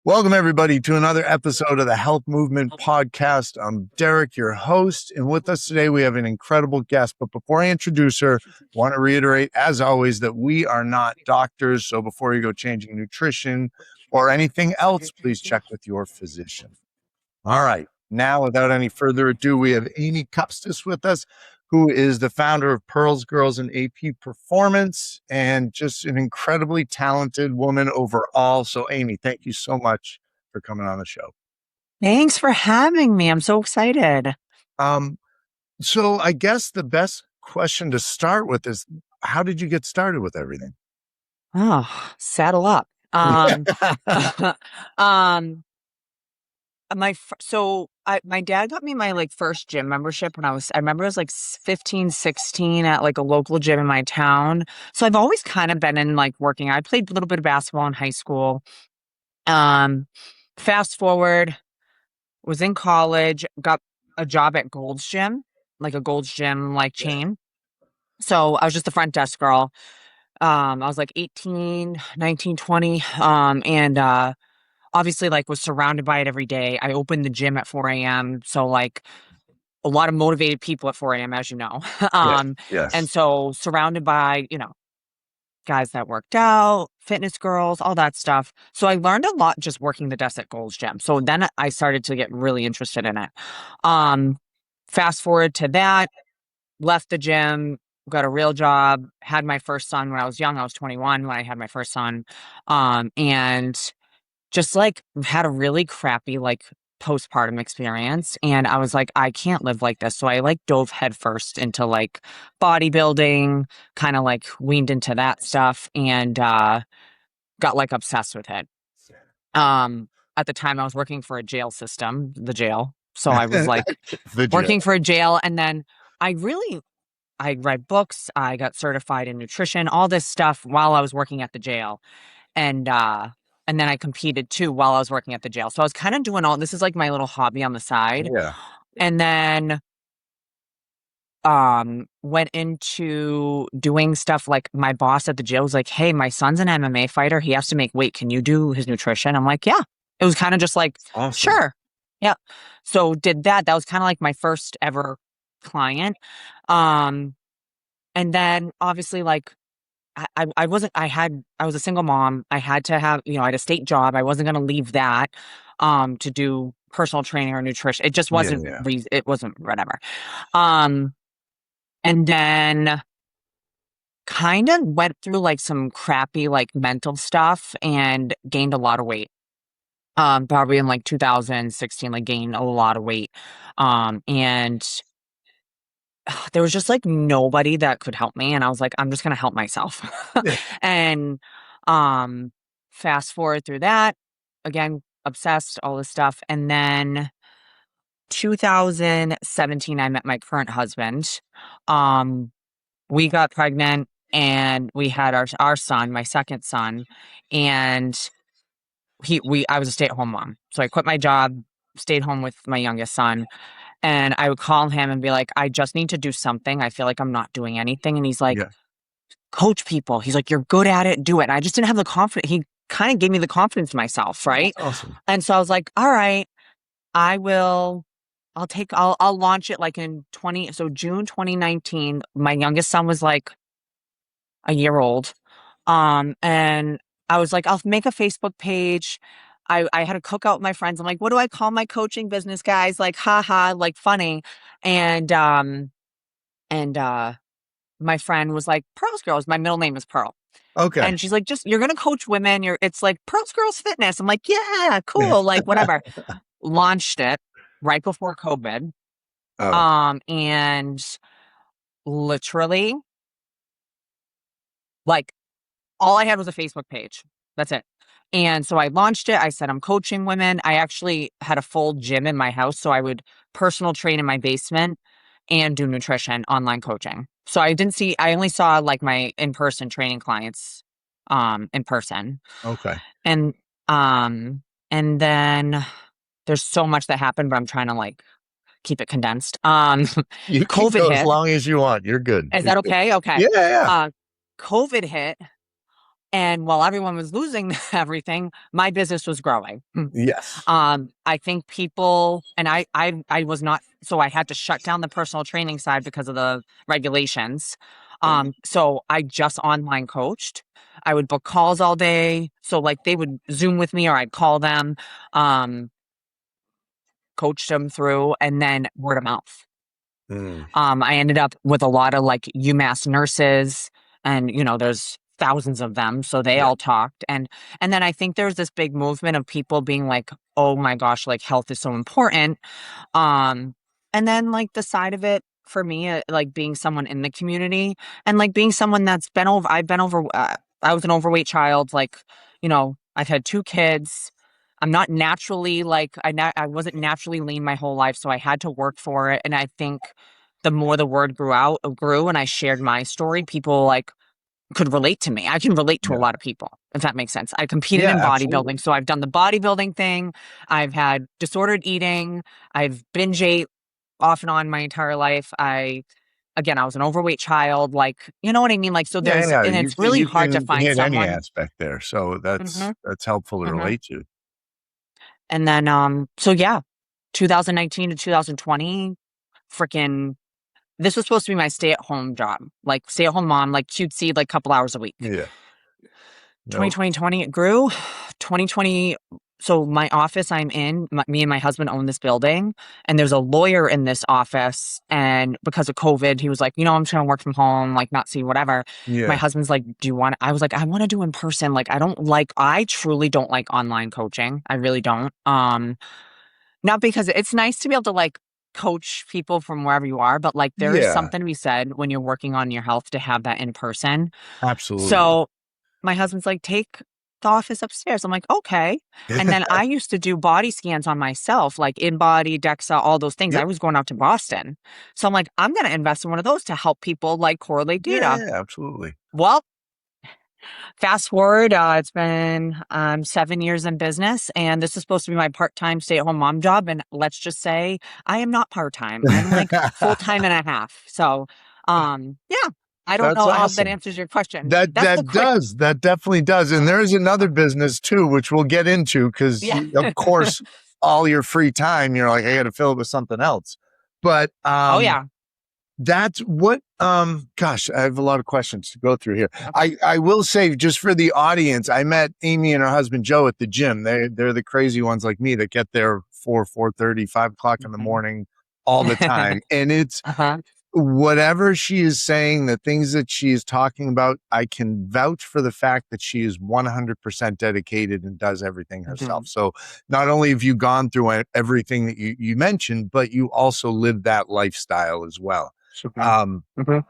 Welcome, everybody, to another episode of the Health Movement Podcast. I'm Derek, your host, and with us today, we have an incredible guest. But before I introduce her, I want to reiterate, as always, that we are not doctors. So before you go changing nutrition or anything else, please check with your physician. All right. Now, without any further ado, we have Amy Kupstas with us, who is the founder of Pearls Girls and AP Performance, and just an incredibly talented woman overall. So, Amy, thank you so much for coming on the show. Thanks for having me. I'm so excited. So I guess the best question to start with is, how did you get started with everything? Oh, saddle up. My dad got me my first gym membership when I remember I was 15, 16 at a local gym in my town. So I've always kind of been in working. I played a little bit of basketball in high school. Fast forward, was in college, got a job at Gold's Gym, a Gold's Gym chain. So I was just the front desk girl. I was 18, 19, 20. And obviously was surrounded by it every day. I opened the gym at 4 a.m. So a lot of motivated people at 4 a.m., as you know. Yes. And so surrounded by, guys that worked out, fitness girls, all that stuff. So I learned a lot just working the desk at Gold's Gym. So then I started to get really interested in it. Fast forward to that, left the gym, got a real job, had my first son when I was young. I was 21 when I had my first son. And just had a really crappy postpartum experience. And I was I can't live like this. So I dove headfirst into bodybuilding, kind of weaned into that stuff and got obsessed with it. At the time I was working for a jail system, the jail. So I was working for a jail. And then I read books, I got certified in nutrition, all this stuff while I was working at the jail. And then I competed too while I was working at the jail. So I was kind of doing this is my little hobby on the side. Yeah. And then went into doing stuff my boss at the jail was hey, my son's an MMA fighter. He has to make weight. Can you do his nutrition? I'm yeah. It was kind of just awesome. Sure. Yeah. So did that. That was kind of my first ever client. And then obviously I was a single mom. I had to have, I had a state job. I wasn't going to leave that, to do personal training or nutrition. It just wasn't, it wasn't whatever. And then kind of went through some crappy, mental stuff and gained a lot of weight. Probably in 2016, gained a lot of weight. And there was just nobody that could help me. And I was I'm just going to help myself. And fast forward through that, again, obsessed, all this stuff. And then 2017, I met my current husband. We got pregnant and we had our son, my second son. And I was a stay-at-home mom. So I quit my job, stayed home with my youngest son. And I would call him and be I just need to do something. I feel I'm not doing anything. And he's coach people. He's you're good at it. Do it. And I just didn't have the confidence. He kind of gave me the confidence in myself. Right. Awesome. And so I was all right, I'll launch it in June 2019. My youngest son was a year old. And I was I'll make a Facebook page. I had a cookout with my friends. I'm what do I call my coaching business, guys? Haha, funny. And my friend was Pearls Girls. My middle name is Pearl. Okay. And she's you're going to coach women. It's Pearls Girls Fitness. I'm yeah, cool. Whatever. Launched it right before COVID. Oh. And literally all I had was a Facebook page. That's it. And so I launched it. I said, I'm coaching women. I actually had a full gym in my house. So I would personal train in my basement and do nutrition, online coaching. So I only saw my in-person training clients, in person. Okay. And then there's so much that happened, but I'm trying to keep it condensed. You COVID can go hit. as long as you want. You're good. Is that okay? Okay. Yeah. COVID hit. And while everyone was losing everything, my business was growing. Yes. I think people, and I was not, so I had to shut down the personal training side because of the regulations. So I just online coached. I would book calls all day. So like they would Zoom with me or I'd call them, um, coach them through, and then word of mouth. Mm, I ended up with a lot of like UMass nurses, and there's thousands of them, so they yeah. all talked, and then I think there's this big movement of people being like, "Oh my gosh, like health is so important." Um, and then like the side of it for me, like being someone in the community and like being someone that's been over, I've been over, I was an overweight child, like, I've had two kids. I'm not naturally like, I wasn't naturally lean my whole life, so I had to work for it. And I think the more the word grew and I shared my story, people like could relate to me. I can relate to a Yeah. lot of people, if that makes sense. I competed Yeah, in absolutely. bodybuilding, so I've done the bodybuilding thing. I've had disordered eating. I've binge ate off and on my entire life. Again, I was an overweight child. Like, you know what I mean? Like, so Yeah, yeah. and You it's can really you hard to can find hit any someone. aspect there. So Hmm. that's helpful to Hmm. relate to. And then, so yeah, 2019 to 2020, freaking, this was supposed to be my stay-at-home job, like stay-at-home mom, like cutesy, like couple hours a week. Yeah. No. 2020, it grew. 2020, so my office I'm in, me and my husband own this building, and there's a lawyer in this office. And because of COVID, he was like, I'm just gonna work from home, like not see whatever. My Yeah. husband's like, do you want? I was like, I want to do in person. Like, I truly don't like online coaching. I really don't. Not because it's nice to be able to like coach people from wherever you are, but like there is Yeah. something to be said when you're working on your health to have that in person. Absolutely. So my husband's like, take the office upstairs. I'm like, okay. And then I used to do body scans on myself, like InBody, DEXA, all those things. I Yep. was going out to Boston. So I'm like, I'm going to invest in one of those to help people like correlate Yeah, data. yeah, absolutely. Well, fast forward, it's been 7 years in business, and this is supposed to be my part-time stay-at-home mom job. And let's just say I am not part-time. I'm like full-time and a half. So, yeah, I don't That's know. I hope that awesome. answers your question. That That's the that quick. does. That definitely does. And there is another business too, which we'll get into because Yeah. of course, all your free time, you're like, I gotta fill it with something else. But Oh yeah. that's what gosh, I have a lot of questions to go through here. Okay. I will say just for the audience, I met Amy and her husband Joe at the gym. They're the crazy ones like me that get there 4:30, 5 o'clock in the Mhm. morning all the time. And it's Uh-huh. whatever she is saying, the things that she is talking about, I can vouch for the fact that she is 100% dedicated and does everything herself. Mhm. So not only have you gone through everything that you mentioned, but you also live that lifestyle as well. Mhm. Um, Mhm.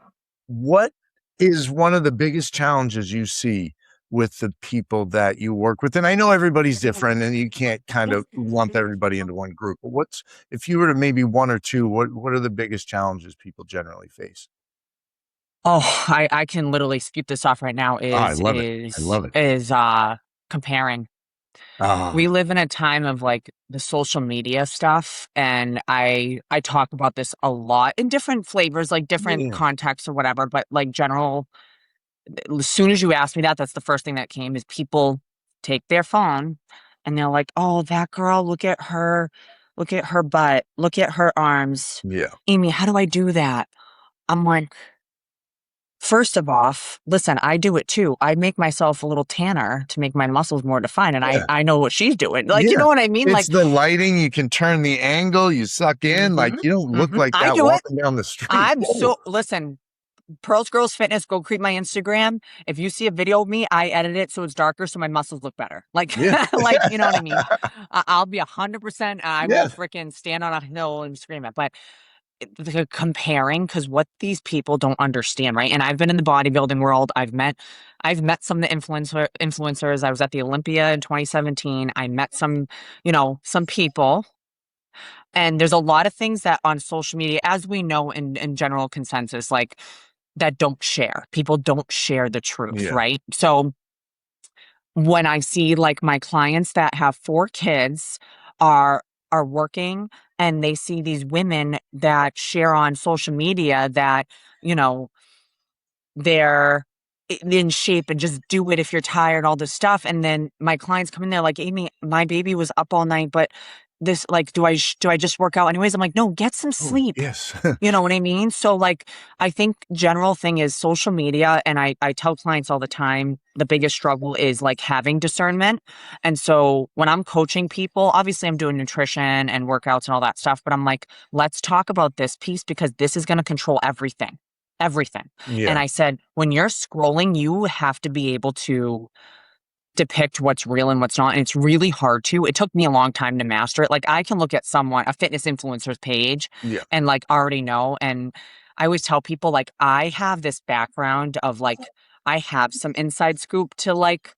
what is one of the biggest challenges you see with the people that you work with? And I know everybody's different and you can't kind of lump everybody into one group, but what's, if you were to maybe one or two, what are the biggest challenges people generally face? Oh, I can literally speak this off right now Oh, I is love it. I is love it. is comparing. We Ah, live in a time of like the social media stuff, and I talk about this a lot in different flavors, like different yeah, contexts or whatever, but like general, as soon as you asked me that, that's the first thing that came is people take their phone and they're like, "Oh, that girl, look at her butt, look at her arms. yeah, Amy, how do I do that?" I'm like, first of all, listen, I do it too. I make myself a little tanner to make my muscles more defined, and I yeah, I know what she's doing. Like, you yeah. know what I mean? It's Like, the lighting. You can turn the angle. You suck in. Like mhm, you don't look like I that do it. walking down the street. I'm Whoa. so listen. Pearls Girls Fitness, go creep my Instagram. If you see a video of me, I edit it so it's darker so my muscles look better. Like, Yeah, like you know what I mean? I'll be 100%. I will yeah, freaking stand on a hill and scream it. But the comparing, because what these people don't understand, right? And I've been in the bodybuilding world. I've met some of the influencers. I was at the Olympia in 2017. I met some people. And there's a lot of things that on social media, as we know in general consensus, like that don't share. People don't share the truth, yeah, right? So when I see like my clients that have four kids are are working and they see these women that share on social media that, you know, they're in shape and just do it if you're tired, all this stuff. And then my clients come in there like, Amy, my baby was up all night, but this, like, do I just work out anyways? I'm like, no, get some Oh, sleep. yes. You know what I mean? So like, I think general thing is social media. And I tell clients all the time, the biggest struggle is like having discernment. And so when I'm coaching people, obviously I'm doing nutrition and workouts and all that stuff, but I'm like, let's talk about this piece because this is going to control everything, everything. And Yeah. I said, when you're scrolling, you have to be able to depict what's real and what's not. And it's really hard to. It took me a long time to master it. Like I can look at someone, a fitness influencer's page, Yeah. and like already know. And I always tell people like I have this background of like I have some inside scoop to like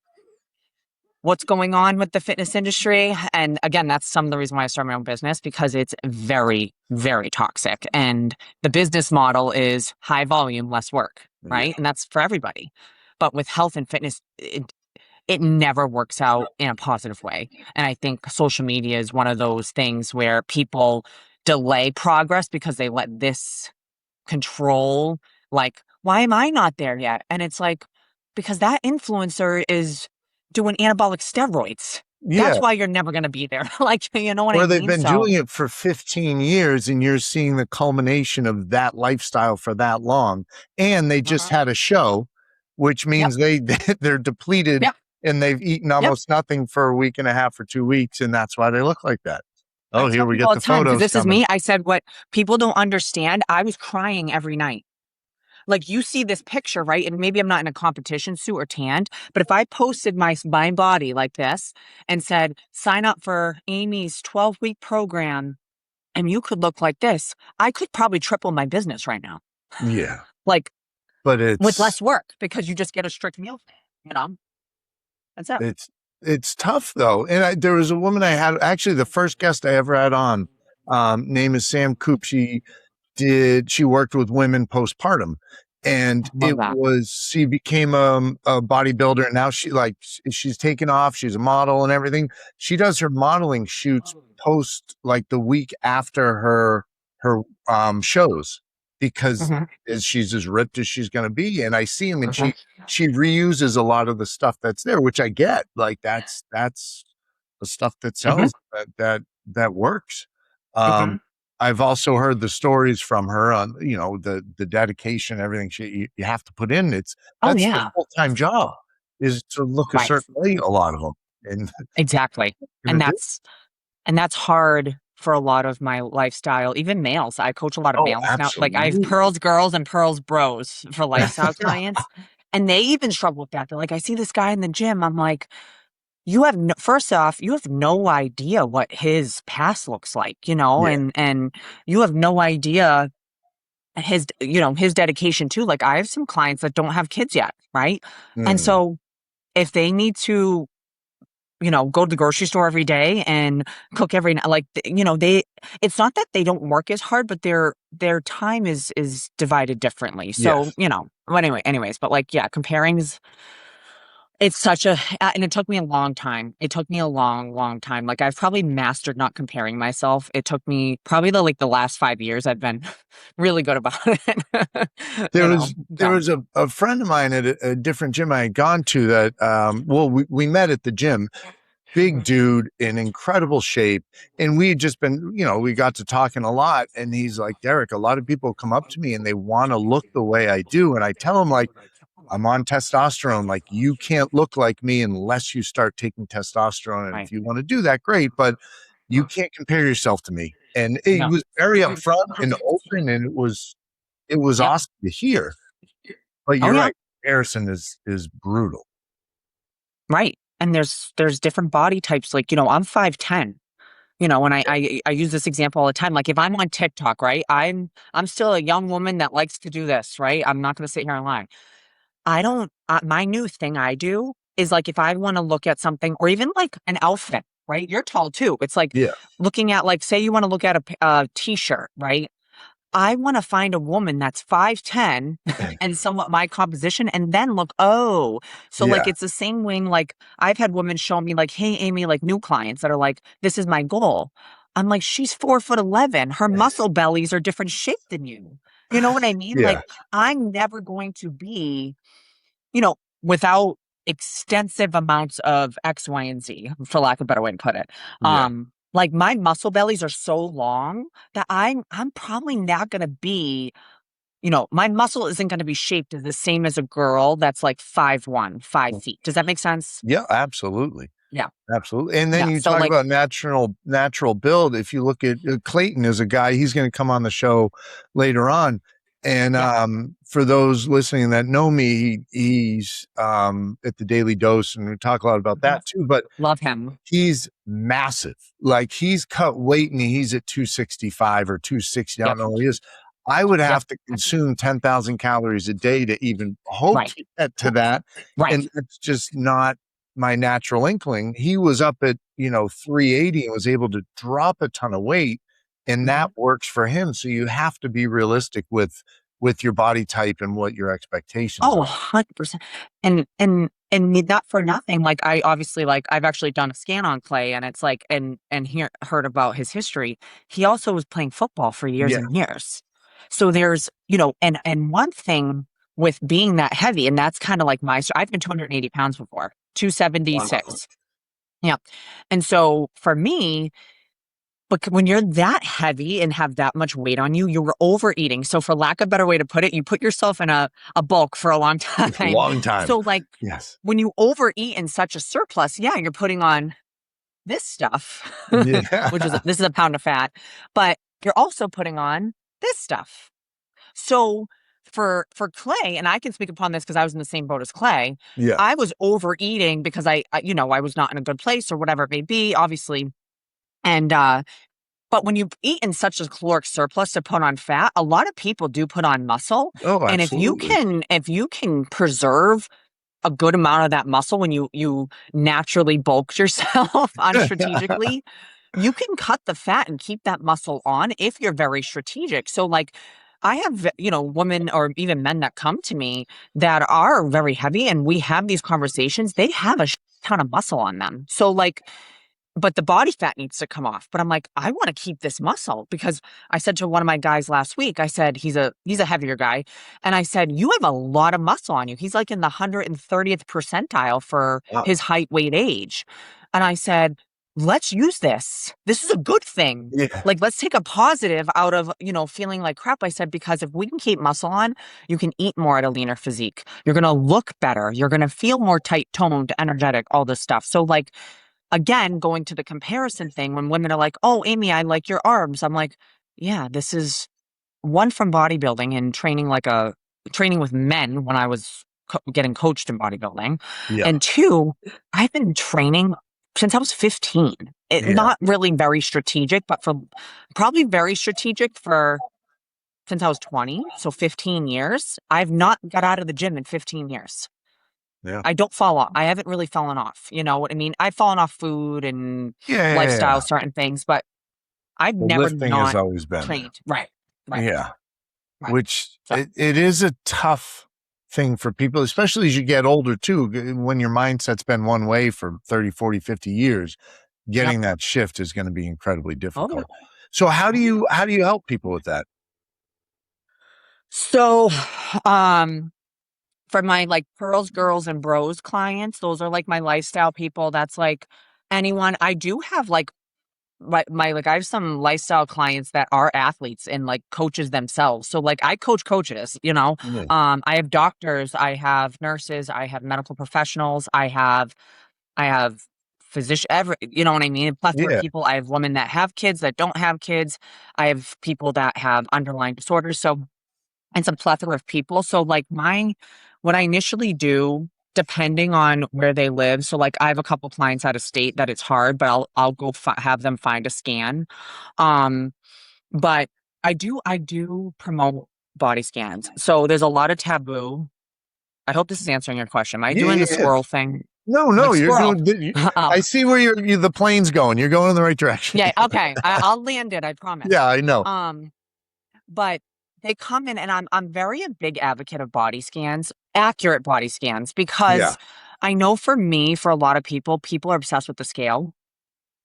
what's going on with the fitness industry. And again, that's some of the reason why I started my own business because it's very, very toxic. And the business model is high volume, less work, Yeah. right? And that's for everybody. But with health and fitness, it never works out in a positive way. And I think social media is one of those things where people delay progress because they let this control, like, why am I not there yet? And it's like, because that influencer is doing anabolic steroids. Yeah. That's why you're never going to be there. Like, you know what I Or they've mean? been So, doing it for 15 years and you're seeing the culmination of that lifestyle for that long. And they just had a show, which yep, means they're depleted yep. and they've eaten Yep. almost nothing for a week and a half or 2 weeks. And that's why they look like that. I Oh, here tell we people get all the the time because photos this is coming. me. I said, what people don't understand, I was crying every night. Like you see this picture, right? And maybe I'm not in a competition suit or tanned, but if I posted my body like this and said, sign up for Amy's 12-week program and you could look like this, I could probably triple my business right now. Yeah. Like But with less work because you just get a strict meal plan, you know? That's it. it's, it's tough though. And there was a woman I had, actually the first guest I ever had on, name is Sam Coop. She worked with women postpartum and I love that. she became a bodybuilder and now she's taken off, she's a model and everything. She does her modeling shoots post like the week after her shows because Mhm, she's as ripped as she's going to be. And I see him and mhm, she reuses a lot of the stuff that's there, which I get. Like that's the stuff that mhm, sells, that works. mhm. um I've also heard the stories from her on, the dedication, everything you have to put in. Oh That's the yeah. full-time job, is to look a Right. certain way, a lot of them. And Exactly. gonna And do. that's hard for a lot of my lifestyle, even males. I coach a lot of Oh, males now. Like I have absolutely. Pearls girls and Pearls bros for lifestyle clients. And they even struggle with that. They're like, I see this guy in the gym. I'm like, you have no, first off, you have no idea what his past looks like, you know, Yeah. and you have no idea his dedication too. Like I have some clients that don't have kids yet, right? And Mm, so if they need to go to the grocery store every day and cook every night. Like, it's not that they don't work as hard, but their time is divided differently. So, yes. well, anyways, but like, yeah, comparing is, it's such a, and it took me a long time. It took me a long, long time. Like I've probably mastered not comparing myself. It took me probably the last 5 years I've been really good about it, There was there so. was a friend of mine at a different gym I had gone to that, well, we met at the gym. Big dude in incredible shape. And we had just been, we got to talking a lot. And he's like, Derek, a lot of people come up to me and they want to look the way I do. And I tell them, like, I'm on testosterone. Like, you can't look like me unless you start taking testosterone. And if Right. you want to do that, great. But you can't compare yourself to me. And he No. was very upfront and open. And it was Yep. awesome to hear. But Oh you're yeah. right. Comparison is brutal. Right. And there's different body types. Like, I'm 5'10". And I use this example all the time. Like if I'm on TikTok, right? I'm still a young woman that likes to do this, right? I'm not gonna sit here and lie. I don't my new thing I do is like if I want to look at something or even like an outfit, right? You're tall too. It's like Yeah. looking at like say you want to look at a t-shirt, right? I wanna find a woman that's 5'10" and somewhat my composition and then look, "Oh." So, like, Yeah. it's the same way, like, I've had women show me, like, "Hey, Amy," like, new clients that are like, "This is my goal." I'm like, "She's 4'11". Her muscle bellies are different shape than you. You know what I mean? Like, Yeah. I'm never going to be without extensive amounts of X, Y, and Z, for lack of a better way to put it. Yeah. Like my muscle bellies are so long that I'm probably not gonna be, my muscle isn't gonna be shaped the same as a girl that's like 5'1", 5 feet. Does that make sense? Yeah, absolutely. Yeah. Absolutely. And then Yeah. you So talk like, about natural build. If you look at Clayton is a guy, he's going to come on the show later on. And yeah. for those listening that know me, he's at the Daily Dose, and we talk a lot about that too. But Love him. he's massive. Like he's cut weight and he's at 265 or 260. I don't Yep. know what he is. I would have Yep. to consume 10,000 calories a day to even hope Right. to get to that. Right. And it's just not my natural inkling. He was up at, 380 and was able to drop a ton of weight, and that works for him. So you have to be realistic with your body type and what your expectations Oh, are. 100%. And not for nothing. Like I obviously, like I've actually done a scan on Clay, and it's like, and heard about his history. He also was playing football for years Yeah. and years. So there's, and one thing with being that heavy, and that's kind of like I've been 280 pounds before, 276. Yeah. And so for me, but when you're that heavy and have that much weight on you, you're overeating. So for lack of a better way to put it, you put yourself in a bulk for a long time. Long time. So like Yes. when you overeat in such a surplus, yeah, you're putting on this stuff, Yeah. this is a pound of fat, but you're also putting on this stuff. So for Clay, and I can speak upon this because I was in the same boat as Clay, Yeah. I was overeating because I was not in a good place or whatever it may be, obviously. And but when you eat in such a caloric surplus to put on fat, a lot of people do put on muscle. Oh, And absolutely. if you can preserve a good amount of that muscle when you naturally bulked yourself unstrategically, you can cut the fat and keep that muscle on if you're very strategic. So like I have, women or even men that come to me that are very heavy, and we have these conversations, they have a ton of muscle on them. So like, but the body fat needs to come off. But I'm like, I want to keep this muscle, because I said to one of my guys last week, I said, he's a heavier guy. And I said, you have a lot of muscle on you. He's like in the 130th percentile for Wow. his height, weight, age. And I said, let's use this. This is a good thing. Yeah. Like, let's take a positive out of, feeling like crap. I said, because if we can keep muscle on, you can eat more at a leaner physique. You're going to look better. You're going to feel more tight toned, energetic, all this stuff. So like, again, going to the comparison thing, when women are like, oh, Amy, I like your arms. I'm like, yeah, this is one from bodybuilding and training with men when I was getting coached in bodybuilding. Yeah. And two, I've been training since I was 15. Yeah. Not really very strategic, but probably very strategic since I was 20. So 15 years. I've not got out of the gym in 15 years. Yeah. I don't fall off. I haven't really fallen off. You know what I mean? I've fallen off food and lifestyle, certain things, but I've never Lifting has not always been there. trained. Right. Yeah. Right. Which So- it is a tough thing for people, especially as you get older too, when your mindset's been one way for 30, 40, 50 years, getting that shift is going to be incredibly difficult. So how do you help people with that? So, for my like pearls, girls, and bros clients, those are like my lifestyle people. That's like anyone. I do have like my like I have some lifestyle clients that are athletes and like coaches themselves. So like I coach coaches, Yeah. I have doctors, I have nurses, I have medical professionals, I have physician, you know what I mean? A plethora of people. I have women that have kids, that don't have kids. I have people that have underlying disorders. So, and some plethora of people. So like what I initially do, depending on where they live. So like I have a couple clients out of state that it's hard, but I'll go have them find a scan. But I do promote body scans. So there's a lot of taboo. I hope this is answering your question. Am I doing the squirrel thing? No, Like you're squirrel. doing. I see where the plane's going. You're going in the right direction. Yeah. Okay. I'll land it. I promise. Yeah, I know. But they come in, and I'm very a big advocate of body scans, accurate body scans, because I know for me, for a lot of people are obsessed with the scale.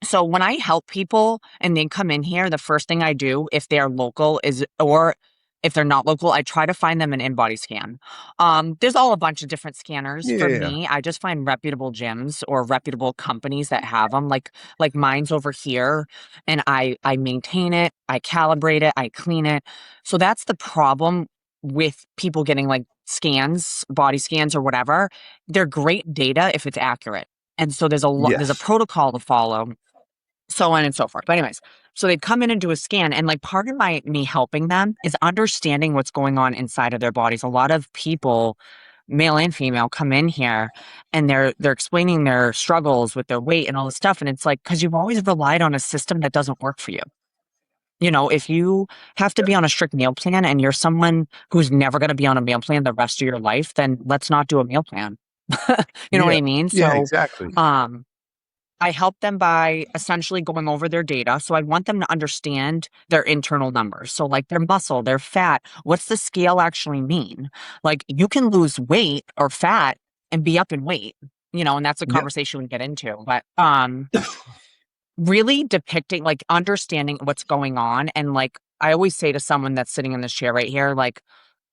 So when I help people and they come in here, the first thing I do, if they're local, or If they're not local, I try to find them an in-body scan. There's all a bunch of different scanners. For Yeah. me, I just find reputable gyms or reputable companies that have them. Like mine's over here, and I maintain it, I calibrate it, I clean it. So that's the problem with people getting like scans, body scans or whatever. They're great data if it's accurate. And so there's a Yes. protocol to follow, so on and so forth. But anyways, so they'd come in and do a scan, and like part of me helping them is understanding what's going on inside of their bodies. A lot of people, male and female, come in here and they're explaining their struggles with their weight and all this stuff. And it's like, because you've always relied on a system that doesn't work for you. You know, if you have to be on a strict meal plan and you're someone who's never going to be on a meal plan the rest of your life, then let's not do a meal plan. You know what Yeah. I mean? Yeah, So, exactly. I help them by essentially going over their data. So I want them to understand their internal numbers. So like their muscle, their fat, what's the scale actually mean? Like you can lose weight or fat and be up in weight, you know, and that's a Yep. conversation we get into. But really depicting, like understanding what's going on. And like I always say to someone that's sitting in this chair right here, like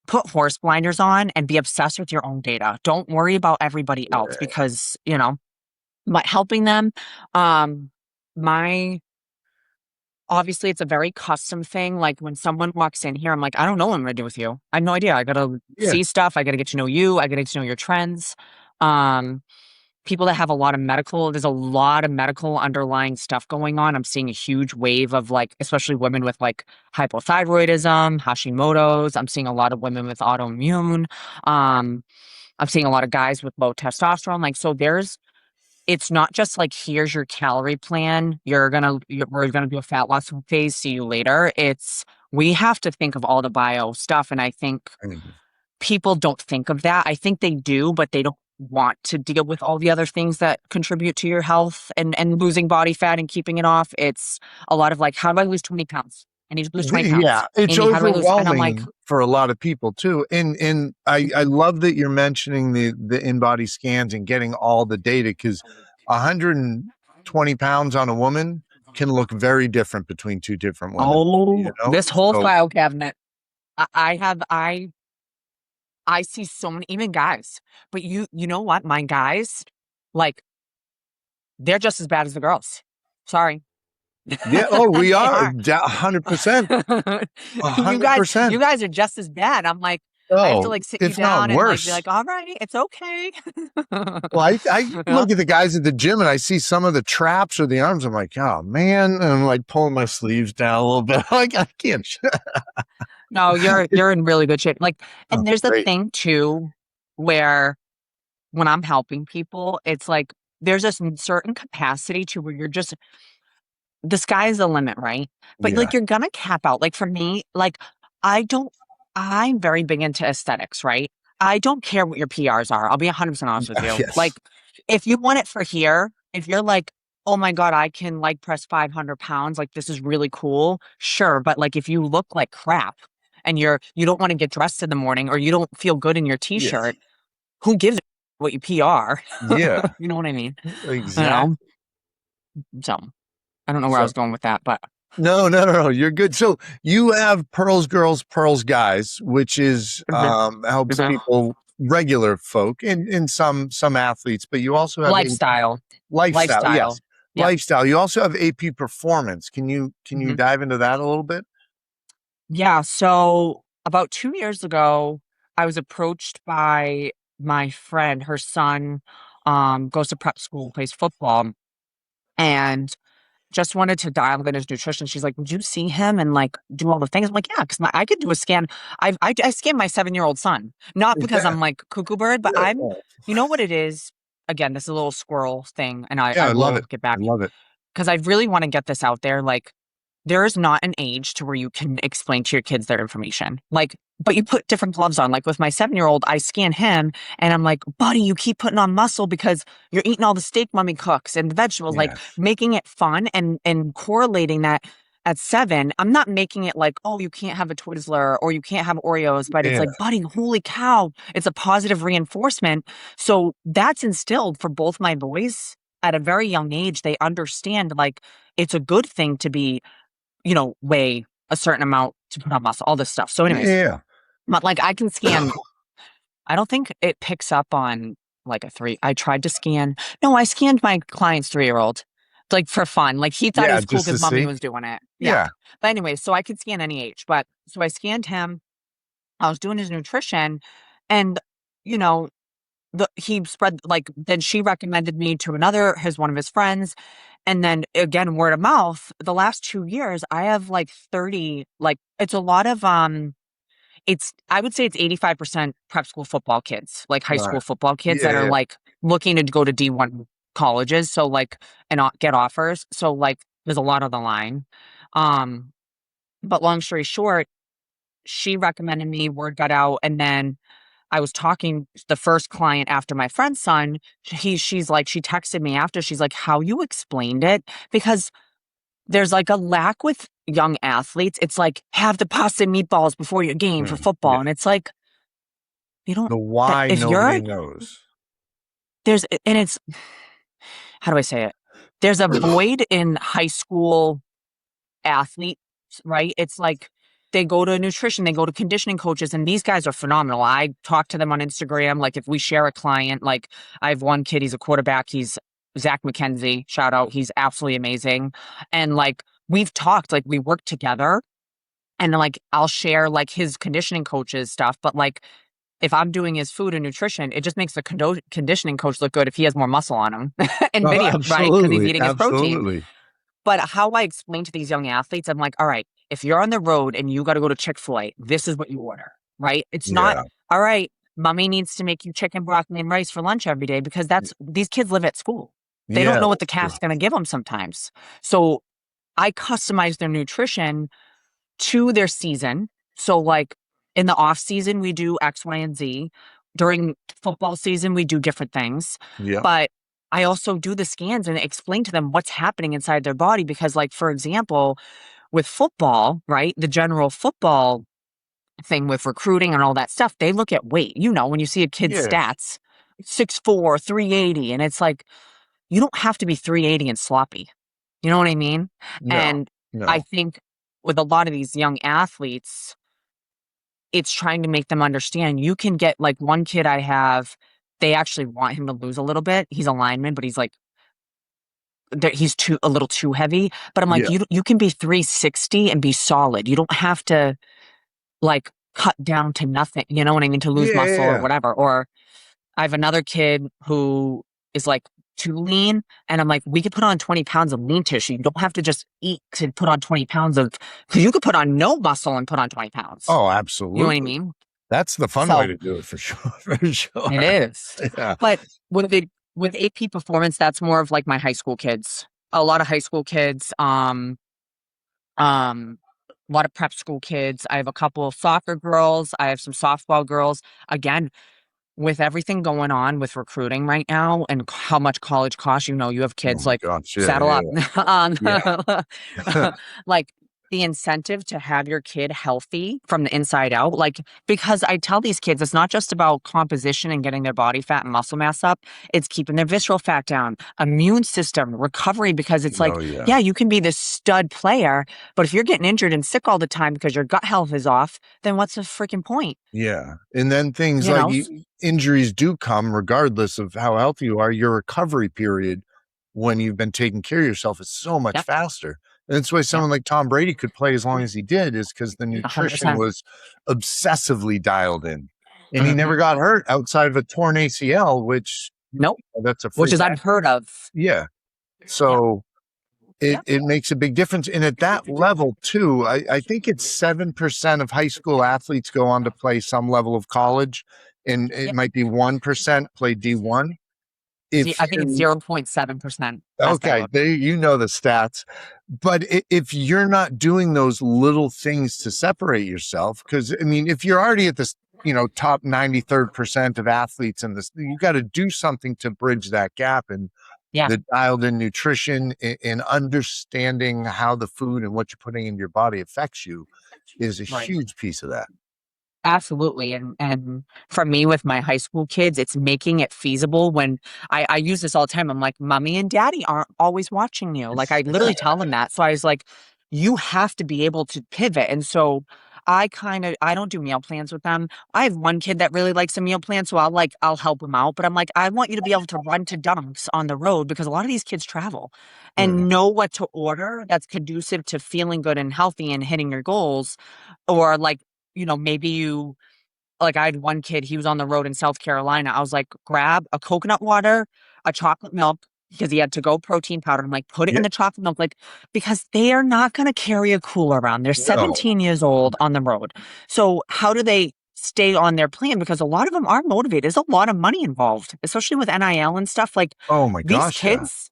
put horse blinders on and be obsessed with your own data. Don't worry about everybody else because, you know, but helping them, my obviously it's a very custom thing. Like when someone walks in here, I'm like, I don't know what I'm gonna do with you. I have no idea. I gotta Yeah. see stuff. I gotta get to know you. I gotta get to know your trends. Um, People that have a lot of medical, there's a lot of medical underlying stuff going on. I'm seeing a huge wave of like, especially women with like hypothyroidism, Hashimoto's. I'm seeing a lot of women with autoimmune. I'm seeing a lot of guys with low testosterone. Like, so it's not just like, here's your calorie plan. We're gonna do a fat loss phase. See you later. We have to think of all the bio stuff. And I think Mhm. people don't think of that. I think they do, but they don't want to deal with all the other things that contribute to your health and losing body fat and keeping it off. It's a lot of like, how do I lose 20 pounds? I need to lose 20 pounds. Yeah, it's Amy, how do I lose? And I'm like, overwhelming for a lot of people too. And I love that you're mentioning the in-body scans and getting all the data, because 120 pounds on a woman can look very different between two different women, you oh, know? this whole So file cabinet. I see so many, even guys, but you know what? My guys, like, they're just as bad as the girls. Sorry. yeah, oh, we They are are. 100%. You $100%. guys are just as bad. I'm like, I have to Oh, like sit you if not down and like be worse. like, all right, it's okay. Well, I You know? look at the guys at the gym and I see some of the traps or the arms. I'm like, oh man, and I'm like pulling my sleeves down a little bit. Like I can't. No, you're in really good shape. Like, Oh, and there's the great. thing too, where when I'm helping people, it's like there's a certain capacity to where you're just the sky's the limit, right? But Yeah. like you're gonna cap out. Like for me, like I don't I'm very big into aesthetics, right? I don't care what your PRs are. I'll be 100% honest with you. Yes. Like if you want it for here, if you're like, oh my God, I can like press 500 pounds, like this is really cool. Sure. But like if you look like crap and you don't want to get dressed in the morning or you don't feel good in your Yeah. t-shirt, who gives a what you PR? Yeah. You know what I mean? You know? Exactly. So I don't know where I So was going with that, but no. You're good. So you have Pearls Girls, Pearls Guys, which is Mhm, helps mhm. people, regular folk, and some athletes, but you also have a Lifestyle. lifestyle. Lifestyle. Yes, Yep. lifestyle. You also have AP Performance. Can you Mhm. dive into that a little bit? Yeah. So about 2 years ago, I was approached by my friend. Her son goes to prep school, plays football, and just wanted to dial in his nutrition. She's like, "Would you see him and like do all the things?" I'm like, "Yeah, because I could do a scan. I scanned my 7 year old son, not because Yeah. I'm like cuckoo bird, but Yeah. I'm, Oh, you know what it is. Again, this is a little squirrel thing, and yeah, I I love will it. get I back love it. because I really want to get this out there. Like, there is not an age to where you can explain to your kids their information. Like, but you put different gloves on. Like with my 7 year old, I scan him and I'm like, buddy, you keep putting on muscle because you're eating all the steak mommy cooks and the vegetables, like Yes. making it fun and correlating that at 7. I'm not making it like, oh, you can't have a Twizzler or you can't have Oreos, but it's Yeah. like, buddy, holy cow, it's a positive reinforcement. So that's instilled for both my boys at a very young age. They understand like it's a good thing to be, weigh a certain amount to put on muscle, all this stuff. So anyways, Yeah. but like I can scan, I don't think it picks up on like a three. I tried to scan. No, I scanned my client's 3-year-old, like for fun. Like he thought it Yeah. was cool Just to because mommy see. was doing it. Yeah. Yeah. But anyway, so I could scan any age. But so I scanned him. I was doing his nutrition, and you know, he spread like then she recommended me to one of his friends, and then again word of mouth. The last 2 years, I have like 30. Like it's a lot of I would say it's 85% prep school football kids, like high Right. school football kids that Yeah. are Yeah. like looking to go to D1 colleges. So like, and get offers. So like, there's a lot on the line. Um, but long story short, she recommended me, word got out. And then I was talking the first client after my friend's son. She's like, she texted me after, she's like, how you explained it? Because there's like a lack with young athletes. It's like, have the pasta and meatballs before your game for Yeah. football. And it's like, you don't, The that why if nobody you're, knows. and it's, how do I say it? There's a void in high school athletes, right? It's like they go to nutrition, they go to conditioning coaches, and these guys are phenomenal. I talk to them on Instagram. Like if we share a client, like I have one kid, he's a quarterback, he's Zach McKenzie, shout out. He's absolutely amazing. And like we've talked, like we work together and like I'll share like his conditioning coaches stuff, but like if I'm doing his food and nutrition, it just makes the conditioning coach look good if he has more muscle on him in Oh, video, right? Because he's absolutely. eating his protein. Absolutely. But how I explain to these young athletes, I'm like, all right, if you're on the road and you got to go to Chick-fil-A, this is what you order, right? It's not, Yeah. all right, mommy needs to make you chicken, broccoli, and rice for lunch every day because these kids live at school. They don't Yeah. know what the That's true. cat's going to give them sometimes. So I customize their nutrition to their season. So like in the off season, we do X, Y, and Z. During football season, we do different things. Yeah. But I also do the scans and explain to them what's happening inside their body. Because like, for example, with football, right? The general football thing with recruiting and all that stuff, they look at weight. You know, when you see a kid's Yeah. stats, 6'4", 380, and it's like, you don't have to be 380 and sloppy. You know what I mean? No. And I No. think with a lot of these young athletes, it's trying to make them understand you can get like one kid I have, they actually want him to lose a little bit. He's a lineman, but he's like, he's a little too heavy. But I'm like, Yeah. you can be 360 and be solid. You don't have to like cut down to nothing. You know what I mean? To lose Yeah. muscle or Yeah. whatever. Or I have another kid who is like too lean. And I'm like, we could put on 20 pounds of lean tissue. You don't have to just eat to put on 20 pounds because you could put on no muscle and put on 20 pounds. Oh, You know what I absolutely. mean? That's the fun way to do it for sure. For sure. It is. Yeah. But with AP Performance, that's more of like my high school kids. A lot of high school kids, a lot of prep school kids. I have a couple of soccer girls. I have some softball girls. Again, with everything going on with recruiting right now and how much college costs, you have Oh kids my like gosh. Yeah. saddle up. Yeah. Yeah. Like the incentive to have your kid healthy from the inside out. Like, because I tell these kids, it's not just about composition and getting their body fat and muscle mass up. It's keeping their visceral fat down, immune system, recovery, because it's like, Oh yeah. yeah, you can be this stud player, but if you're getting injured and sick all the time because your gut health is off, then what's the freaking point? Yeah. And then things You like know? injuries do come regardless of how healthy you are. Your recovery period when you've been taking care of yourself is so much Yep. faster. And that's why someone like Tom Brady could play as long as he did, is because the nutrition 100%. was obsessively dialed in. And he never got hurt outside of a torn ACL, which Nope. that's a Which is freak. unheard of. Yeah. So it makes a big difference. And at that level too, I think it's 7% of high school athletes go on to play some level of college, and it might be 1% play D1. I think it's 0.7%. Okay, you know the stats. But if you're not doing those little things to separate yourself, because I mean, if you're already at this, top 93rd percent of athletes in this, you got to do something to bridge that gap. And the dialed in nutrition and understanding how the food and what you're putting in your body affects you is a huge piece of that. Absolutely. And for me with my high school kids, it's making it feasible when I use this all the time. I'm like, mommy and daddy aren't always watching you. Like I literally tell them that. So I was like, you have to be able to pivot. And so I don't do meal plans with them. I have one kid that really likes a meal plan, so I'll help him out. But I'm like, I want you to be able to run to Dunks on the road because a lot of these kids travel Mhm. and know what to order that's conducive to feeling good and healthy and hitting your goals. Or like, maybe I had one kid, he was on the road in South Carolina. I was like, grab a coconut water, a chocolate milk, because he had to go protein powder. I'm like, put it Yeah. in the chocolate milk, like, because they are not going to carry a cooler around. They're No. 17 years old on the road. So how do they stay on their plan? Because a lot of them are motivated. There's a lot of money involved, especially with NIL and stuff. Like Oh my these gosh, yeah. kids,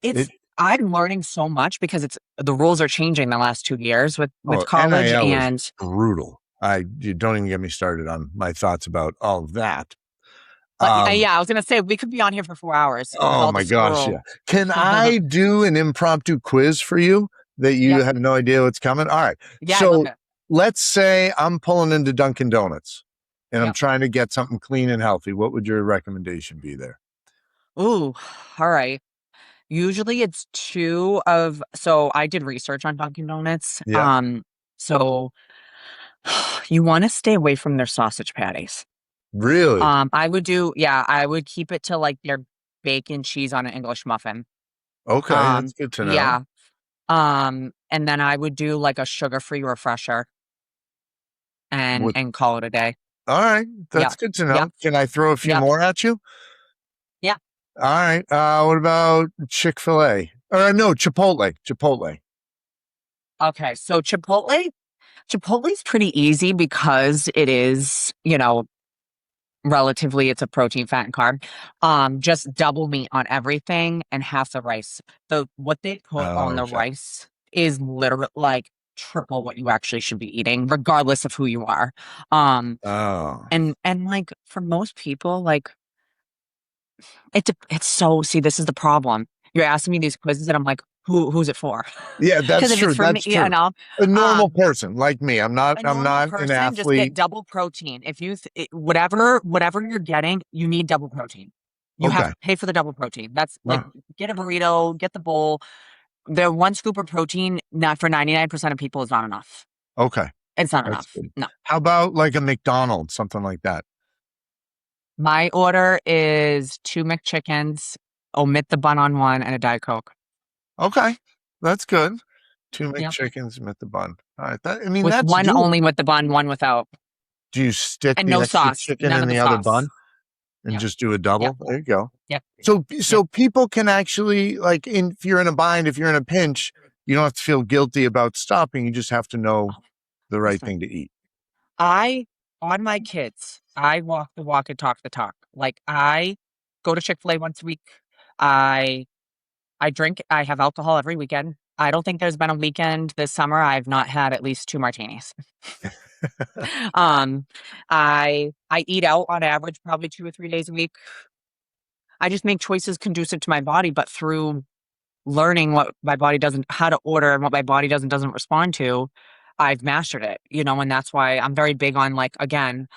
it's It I'm learning so much because the rules are changing the last 2 years with college NIL is and brutal. You don't even get me started on my thoughts about all of that. but Um, yeah, I was gonna say we could be on here for 4 hours with oh all the my gosh, yeah. squirrel. Can I do an impromptu quiz for you that you Yeah, have no idea what's coming? All right. yeah, I love So it. let's say I'm pulling into Dunkin' Donuts and I'm Yep. trying to get something clean and healthy. What would your recommendation be there? Ooh, all right. Usually it's so I did research on Dunkin' Donuts. Yeah. So you want to stay away from their sausage patties. Really? I would keep it to like their bacon cheese on an English muffin. Okay, that's good to know. Yeah. And then I would do like a sugar-free refresher and With call it a day. all right, Yeah. that's good to Yeah. know. Can I throw a few Yeah. more at you? Yeah. All right. What about Chick-fil-A? Or no, Chipotle. Chipotle. Okay. So Chipotle's pretty easy because it is, relatively it's a protein, fat, and carb. Just double meat on everything and half the rice. What they put on Oh, the okay. rice is literally like triple what you actually should be eating, regardless of who you are. Um, Oh. and like for most people, like it's so see, this is the problem. You're asking me these quizzes and I'm like, who's it for? Yeah, Because that's if it's true. for me, That's true. A normal um, person like me. I'm not a I'm normal not an person just get athlete. double protein. If whatever you're getting, you need double protein. You have Okay. to pay for the double protein. That's like Oh, get a burrito, get the bowl. The one scoop of protein, not for 99% of people, is not enough. okay. It's not That's enough. good. No. How about like a McDonald's, something like that? My order is 2 McChickens, omit the bun on one, and a Diet Coke. Okay. That's good. Two Yep. McChickens with the bun. All right. I mean, With that's one doable. only with the bun, one without. Do you stick And the no extra sauce. chicken None in of the the other sauce. bun and Yep. just do a Yep. double? There you go. Yep. So Yep. people can actually if you're in a bind, if you're in a pinch, you don't have to feel guilty about stopping. You just have to know the right Listen, thing to eat. on my kids, I walk the walk and talk the talk. Like I go to Chick-fil-A once a week. I I have alcohol every weekend. I don't think there's been a weekend this summer I've not had at least 2 martinis. Um, I eat out on average probably 2 or 3 days a week. I just make choices conducive to my body, but through learning what my body doesn't how to order and what my body doesn't respond to, I've mastered it, and that's why I'm very big on like again,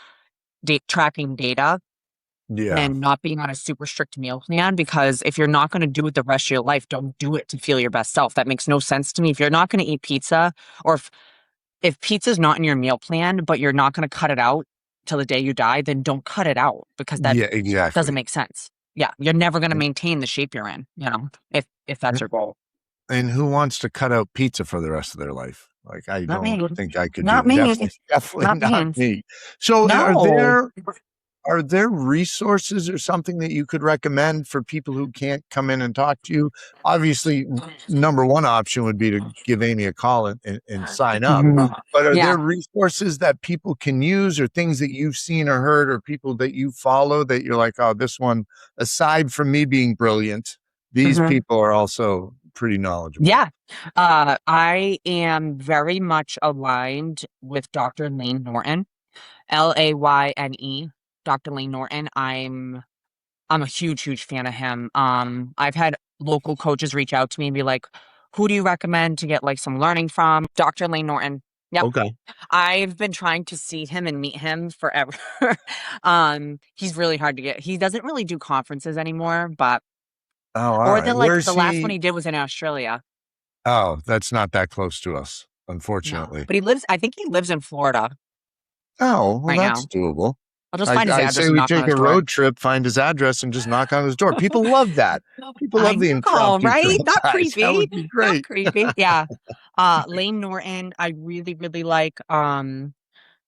tracking data Yeah. and not being on a super strict meal plan because if you're not going to do it the rest of your life, don't do it to feel your best self. That makes no sense to me. If you're not going to eat pizza or if pizza's not in your meal plan, but you're not going to cut it out till the day you die, then don't cut it out because that Yeah, doesn't exactly. make sense. Yeah, you're never going to And, maintain the shape you're in, if that's your goal. and who wants to cut out pizza for the rest of their life? Like, I Not don't me. think I could do Not it. me. Definitely Not not me. me. So No. are there resources or something that you could recommend for people who can't come in and talk to you? Obviously, number one option would be to give Amy a call and sign up. But are Yeah. there resources that people can use or things that you've seen or heard or people that you follow that you're like, oh, this one, aside from me being brilliant, these Mhm. people are also pretty knowledgeable? Yeah. I am very much aligned with Dr. Lane Norton, Layne, Dr. Lane Norton. I'm a huge, huge fan of him. I've had local coaches reach out to me and be like, who do you recommend to get like some learning from? Dr. Lane Norton. Yep. Okay. I've been trying to see him and meet him forever. He's really hard to get. He doesn't really do conferences anymore, but Oh, all or right. the Where's last one he? he did was in Australia. Oh, that's not that close to us, No, unfortunately. but I think he lives in Florida Oh, well, right that's now. doable. I'll just I, find his I address say and we knock on take his a door. road trip, find his address, and just knock on his door. People love that. People I love the know, impromptu right? girl Not guys. That creepy. would be Not great. creepy. Yeah. Lane Norton, I really, really like. Um,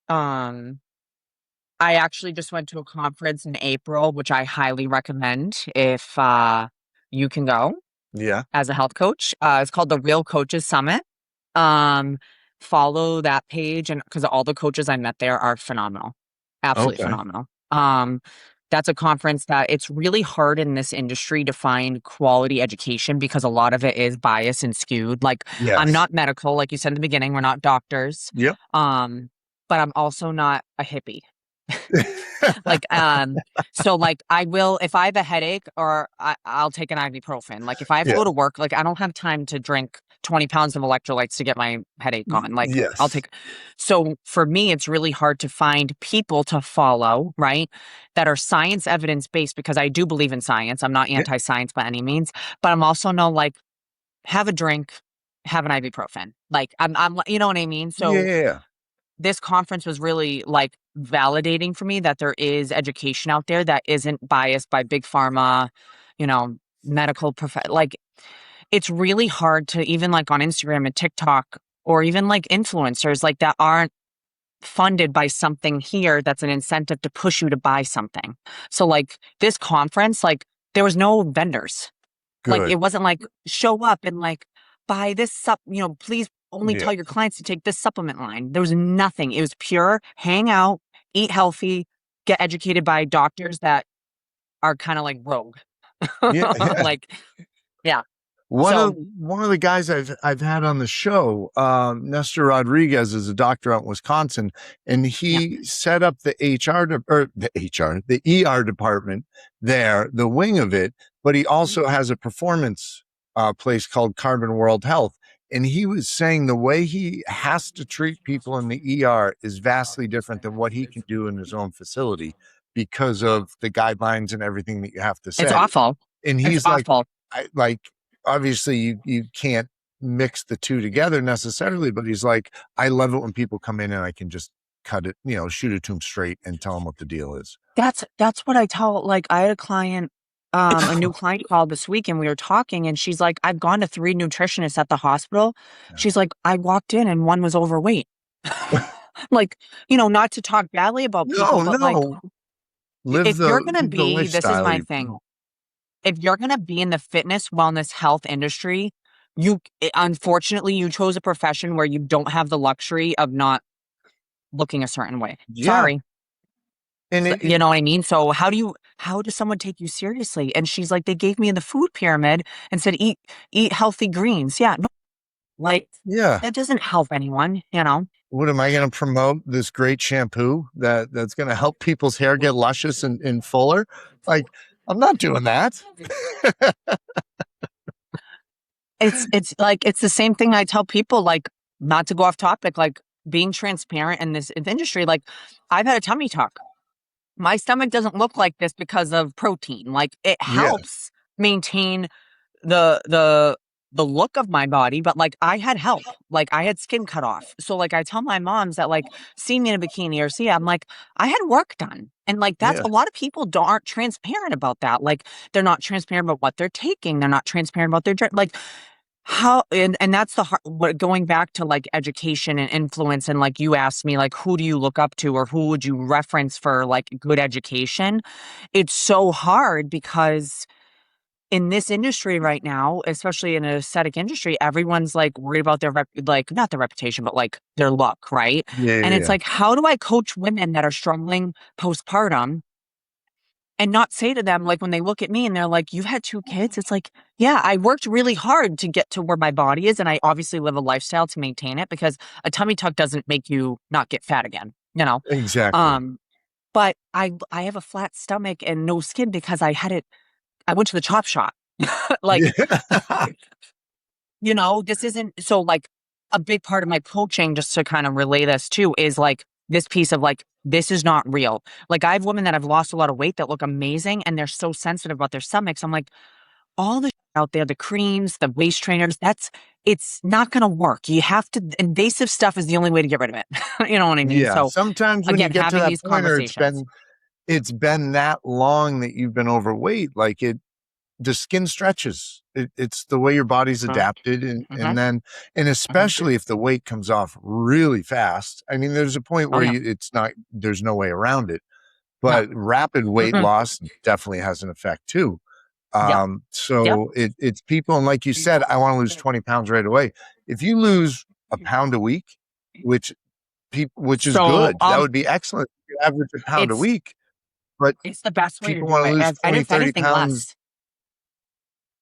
I actually just went to a conference in April, which I highly recommend if you can go Yeah. as a health coach. It's called the Real Coaches Summit. Um, Follow that page, and because all the coaches I met there are phenomenal, absolutely Okay. phenomenal. That's a conference that it's really hard in this industry to find quality education because a lot of it is biased and skewed. Like, I'm Yes. not medical, like you said in the beginning, we're not doctors. Yep. Um, but I'm also not a hippie. Like, so like I will, if I have a headache or I'll take an ibuprofen. Like if I have to Yeah. go to work, like I don't have time to drink 20 pounds of electrolytes to get my headache gone. Like I'll Yes. take, so for me, it's really hard to find people to follow, right? That are science evidence based because I do believe in science. I'm not Yeah. anti-science by any means, but I'm also no like, have a drink, have an ibuprofen. Like you know what I mean? So Yeah. this conference was really like validating for me that there is education out there that isn't biased by big pharma, you know, like it's really hard to even like on Instagram and TikTok or even like influencers like that aren't funded by something here that's an incentive to push you to buy something. So like this conference, like there was no vendors. Like, Good. it wasn't like, show up and like, buy this please only Yeah. tell your clients to take this supplement line. There was nothing. It was pure hang out, eat healthy, get educated by doctors that are kind of like rogue. Yeah. Like, yeah. One of So, one of the guys I've had on the show, Nestor Rodriguez, is a doctor out in Wisconsin, and yeah. he set up the the ER department there, the wing of it. But he also has a performance place called Carbon World Health, and he was saying the way he has to treat people in the ER is vastly different than what he can do in his own facility because of the guidelines and everything that you have to It's say. awful. And It's he's like, awful. I like obviously you can't mix the two together necessarily, but he's like, I love it when people come in and I can just cut it, shoot it to them straight and tell them what the deal is. That's what I tell, like, I had a client, a new client called this week and we were talking and she's like, I've gone to 3 nutritionists at the hospital. She's like, I walked in and one was overweight. Like, not to talk badly about people, No, but like, no. Live if you're the gonna the be, this is lifestyle. my thing. If you're gonna be in the fitness, wellness, health industry, unfortunately, you chose a profession where you don't have the luxury of not looking a certain way. Yeah. Sorry. And So, you know what I mean? So how does someone take you seriously? And she's like, they gave me in the food pyramid and said, eat healthy greens. Yeah. No, like yeah. that doesn't help anyone. What am I going to promote this great shampoo that's going to help people's hair get luscious and fuller? Like, I'm not doing that. It's like, it's the same thing I tell people, like, not to go off topic, like being transparent in this industry. Like I've had a tummy tuck. My stomach doesn't look like this because of protein. Like it Yeah. helps maintain the look of my body, but like I had help. Like I had skin cut off. So like I tell my moms that like see me in a bikini or I'm like, I had work done. And like that's Yeah. a lot of people aren't transparent about that. Like they're not transparent about what they're taking. They're not transparent about their like how and that's what going back to like education and influence and like you asked me like who do you look up to or who would you reference for like good education? It's so hard because in this industry right now, especially in an aesthetic industry, everyone's like worried about their like not their reputation, but like their look, right? Yeah. And it's Yeah. like, how do I coach women that are struggling postpartum and not say to them, like when they look at me and they're like, you've had 2 kids? It's like, yeah, I worked really hard to get to where my body is. And I obviously live a lifestyle to maintain it because a tummy tuck doesn't make you not get fat again. Exactly. Um, but I have a flat stomach and no skin because I went to the chop shop. Like, Yeah. this isn't so like a big part of my coaching, just to kind of relay this too, is like this piece of like, this is not real. Like, I have women that have lost a lot of weight that look amazing and they're so sensitive about their stomachs. I'm like, all the out there, the creams, the waist trainers, it's not going to work. You have to, invasive stuff is the only way to get rid of it. You know what I mean? Yeah. So Sometimes when you again, get to having that these point, or conversations. it's been that long that you've been overweight, like the skin stretches. It's the way your body's Mhm, adapted, and mhm, mhm. especially if the weight comes off really fast. I mean, there's a point Oh where yeah. there's no way around it. No. But rapid weight Mm-mm. loss definitely has an effect too. Yep. Yep. So it's people, and like you said, I want to lose 20 pounds right away. If you lose a pound a week, which which is So, good, that would be excellent. You average a pound a it's week, but it's the best way to people do want to it. lose And 20, if 30 anything, pounds. less.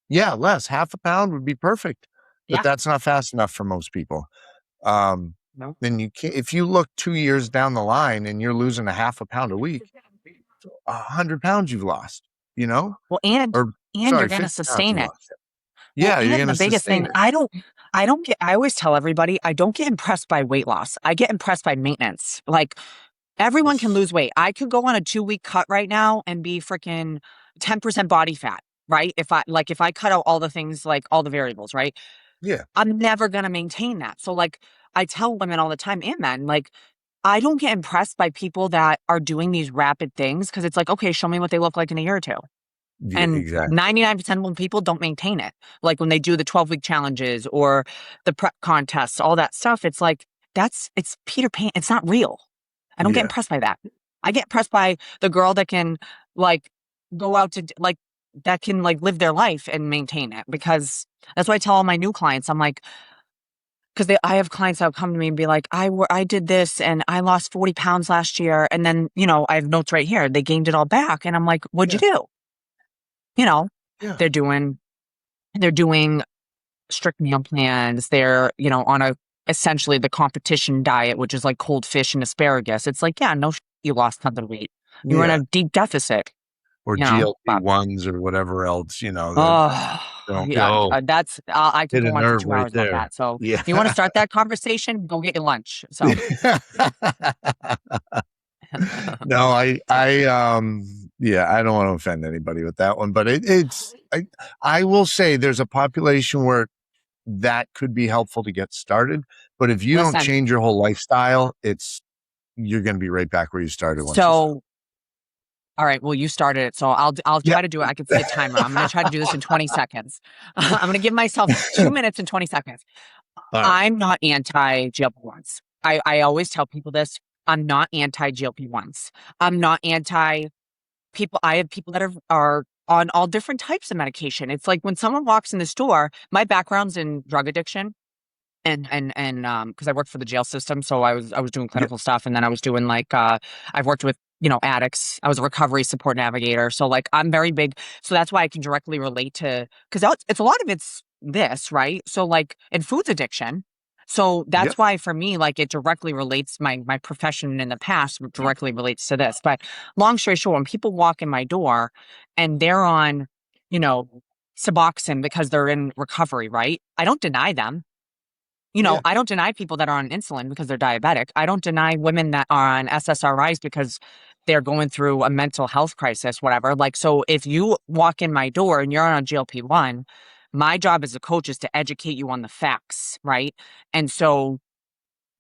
Yeah, less. Half a pound would be perfect, but Yeah. that's not fast enough for most people. Um, No. then you can't, if you look 2 years down the line and you're losing a half a pound a week, 100 pounds you've lost, you know, Well, or and you're sorry, going to 50 pounds sustain you it. lost. Well, Yeah, you're and going the to biggest sustain thing, it. I always tell everybody, I don't get impressed by weight loss. I get impressed by maintenance. Like everyone can lose weight. I could go on a 2-week cut right now and be freaking 10% body fat, right? If I cut out all the things, like all the variables, right? Yeah, I'm never going to maintain that. So like I tell women all the time and men, like I don't get impressed by people that are doing these rapid things because it's like, okay, show me what they look like in a year or two. yeah, And exactly. 99% of people don't maintain it. Like when they do the 12-week challenges or the prep contests, all that stuff, it's like, it's Peter Pan. It's not real. I don't get Yeah, impressed by that. I get impressed by the girl that can like go out to like, that can like live their life and maintain it because that's why I tell all my new clients, I'm like, because I have clients that will come to me and be like, I did this and I lost 40 pounds last year. And then, I have notes right here. They gained it all back. And I'm like, what'd you yeah, do? You know, yeah, they're doing they're doing strict meal plans. They're, on a essentially the competition diet, which is like cold fish and asparagus. It's like, yeah, no, you lost tons of weight. You were in yeah. a deep deficit, Or GLP but ones or whatever else, that oh, don't yeah, I could hit a go on for nerve 2 right hours about there. that. So Yeah. you want to start that conversation? Go get your lunch. So No, yeah, I don't want to offend anybody with that one, but I will say there's a population where that could be helpful to get started. But if you don't listen, change your whole lifestyle, you're going to be right back where you started once you stop. so all right, well, you started it, so I'll Yeah. try to do it. I can see a timer. I'm going to try to do this in 20 seconds. I'm going to give myself 2 minutes and 20 seconds. All right. I'm not anti GLP-1s. I always tell people this. I'm not anti GLP-1s. I'm not anti people. I have people that are on all different types of medication. It's like when someone walks in the store, my background's in drug addiction and because I worked for the jail system, so I was doing Yeah. clinical stuff, and then I was doing like I've worked with addicts. I was a recovery support navigator, so like I'm very big. So that's why I can directly relate to because it's a lot of it's this right. So like in foods addiction. So Yeah. that's why for me, like it directly relates my profession in the past directly relates to this. But long story short, when people walk in my door and they're on, you know, Suboxone because they're in recovery, right? I don't deny them. Yeah. I don't deny people that are on insulin because they're diabetic. I don't deny women that are on SSRIs because they're going through a mental health crisis, whatever. Like, so if you walk in my door and you're on a GLP-1, my job as a coach is to educate you on the facts, right? And so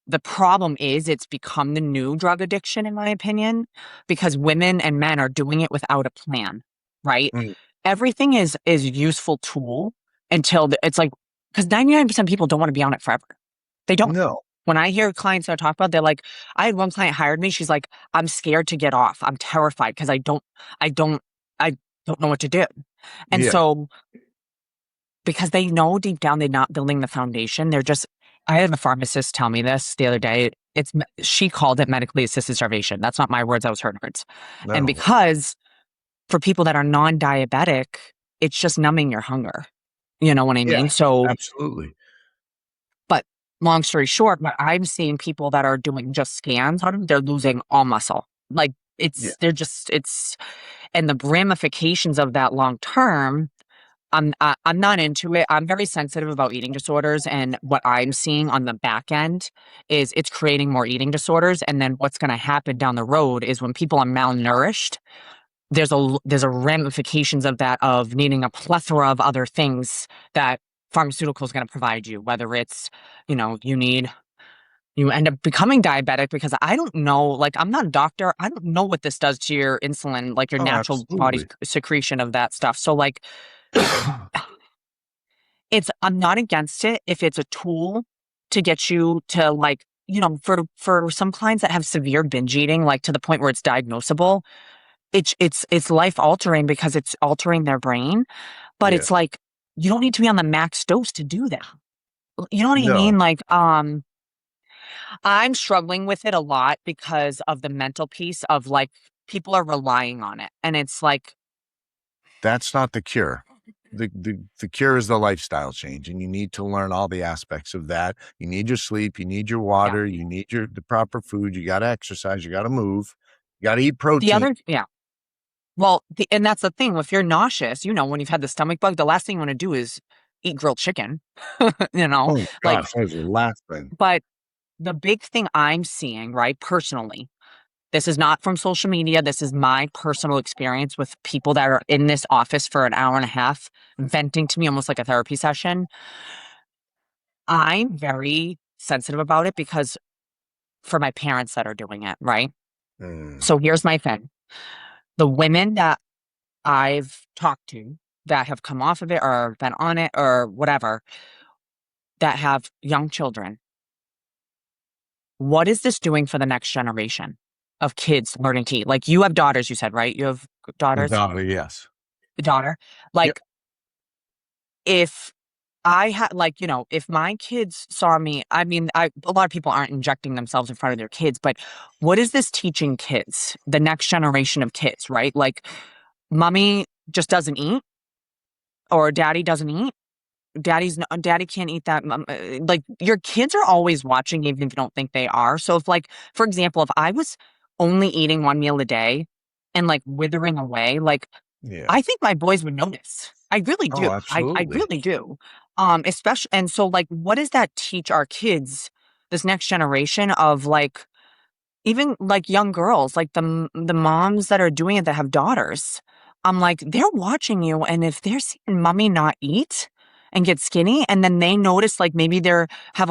the problem is it's become the new drug addiction, in my opinion, because women and men are doing it without a plan, right? Mm. Everything is useful tool until it's like, because 99% of people don't want to be on it forever. They don't. No. When I hear clients that I talk about, they're like, I had one client hired me. She's like, I'm scared to get off. I'm terrified because I don't, I don't know what to do. And Yeah. so because they know deep down they're not building the foundation, I had a pharmacist tell me this the other day. She called it medically assisted starvation. That's not my words, that was her words. And No. because for people that are non-diabetic, it's just numbing your hunger. You know what I Yeah. mean? So, Absolutely. but long story short, but I'm seeing people that are doing just scans on them, they're losing all muscle. Like Yeah. and the ramifications of that long term, I'm not into it. I'm very sensitive about eating disorders, and what I'm seeing on the back end is it's creating more eating disorders. And then what's going to happen down the road is when people are malnourished, there's a ramifications of that, of needing a plethora of other things that pharmaceutical is going to provide you, whether it's, you end up becoming diabetic, because I don't know, like, I'm not a doctor. I don't know what this does to your insulin, like your Oh, natural body absolutely. secretion of that stuff. So like, I'm not against it if it's a tool to get you to, like, for some clients that have severe binge eating, like to the point where it's diagnosable, it's life altering because it's altering their brain. But Yeah. it's like, you don't need to be on the max dose to do that. You know what I No, mean? Like, I'm struggling with it a lot because of the mental piece of, like, people are relying on it. And it's like, that's not the cure. The cure is the lifestyle change, and you need to learn all the aspects of that. You need your sleep, you need your yeah. water, you need the proper food, you got to exercise, you got to move, you got to eat The protein. other, yeah. Well, and that's the thing. If you're nauseous, when you've had the stomach bug, the last thing you want to do is eat grilled chicken, you know, Oh like, gosh, that was the last thing. but the big thing I'm seeing, right, personally, this is not from social media. This is my personal experience with people that are in this office for an hour and a half, venting to me almost like a therapy session. I'm very sensitive about it because for my parents that are doing it, right? Mm. So here's my thing. The women that I've talked to that have come off of it or been on it or whatever, that have young children, what is this doing for the next generation of kids learning to eat? Like, you have daughters, you said, right? You have daughters, No, yes. a daughter. Yep. Like, if I had, like, if my kids saw me, I mean, a lot of people aren't injecting themselves in front of their kids, but what is this teaching kids, the next generation of kids, right? Like, mommy just doesn't eat, or daddy doesn't eat. Daddy can't eat that. Like, your kids are always watching, even if you don't think they are. So if, like, for example, if I was only eating one meal a day and, like, withering away, like, Yeah. I think my boys would notice. I really Oh, do. I absolutely. really do. Especially, and so, like, what does that teach our kids, this next generation of, like, even, like, young girls, like the moms that are doing it that have daughters? I'm like, they're watching you, and if they're seeing mommy not eat and get skinny, and then they notice, like, maybe they're a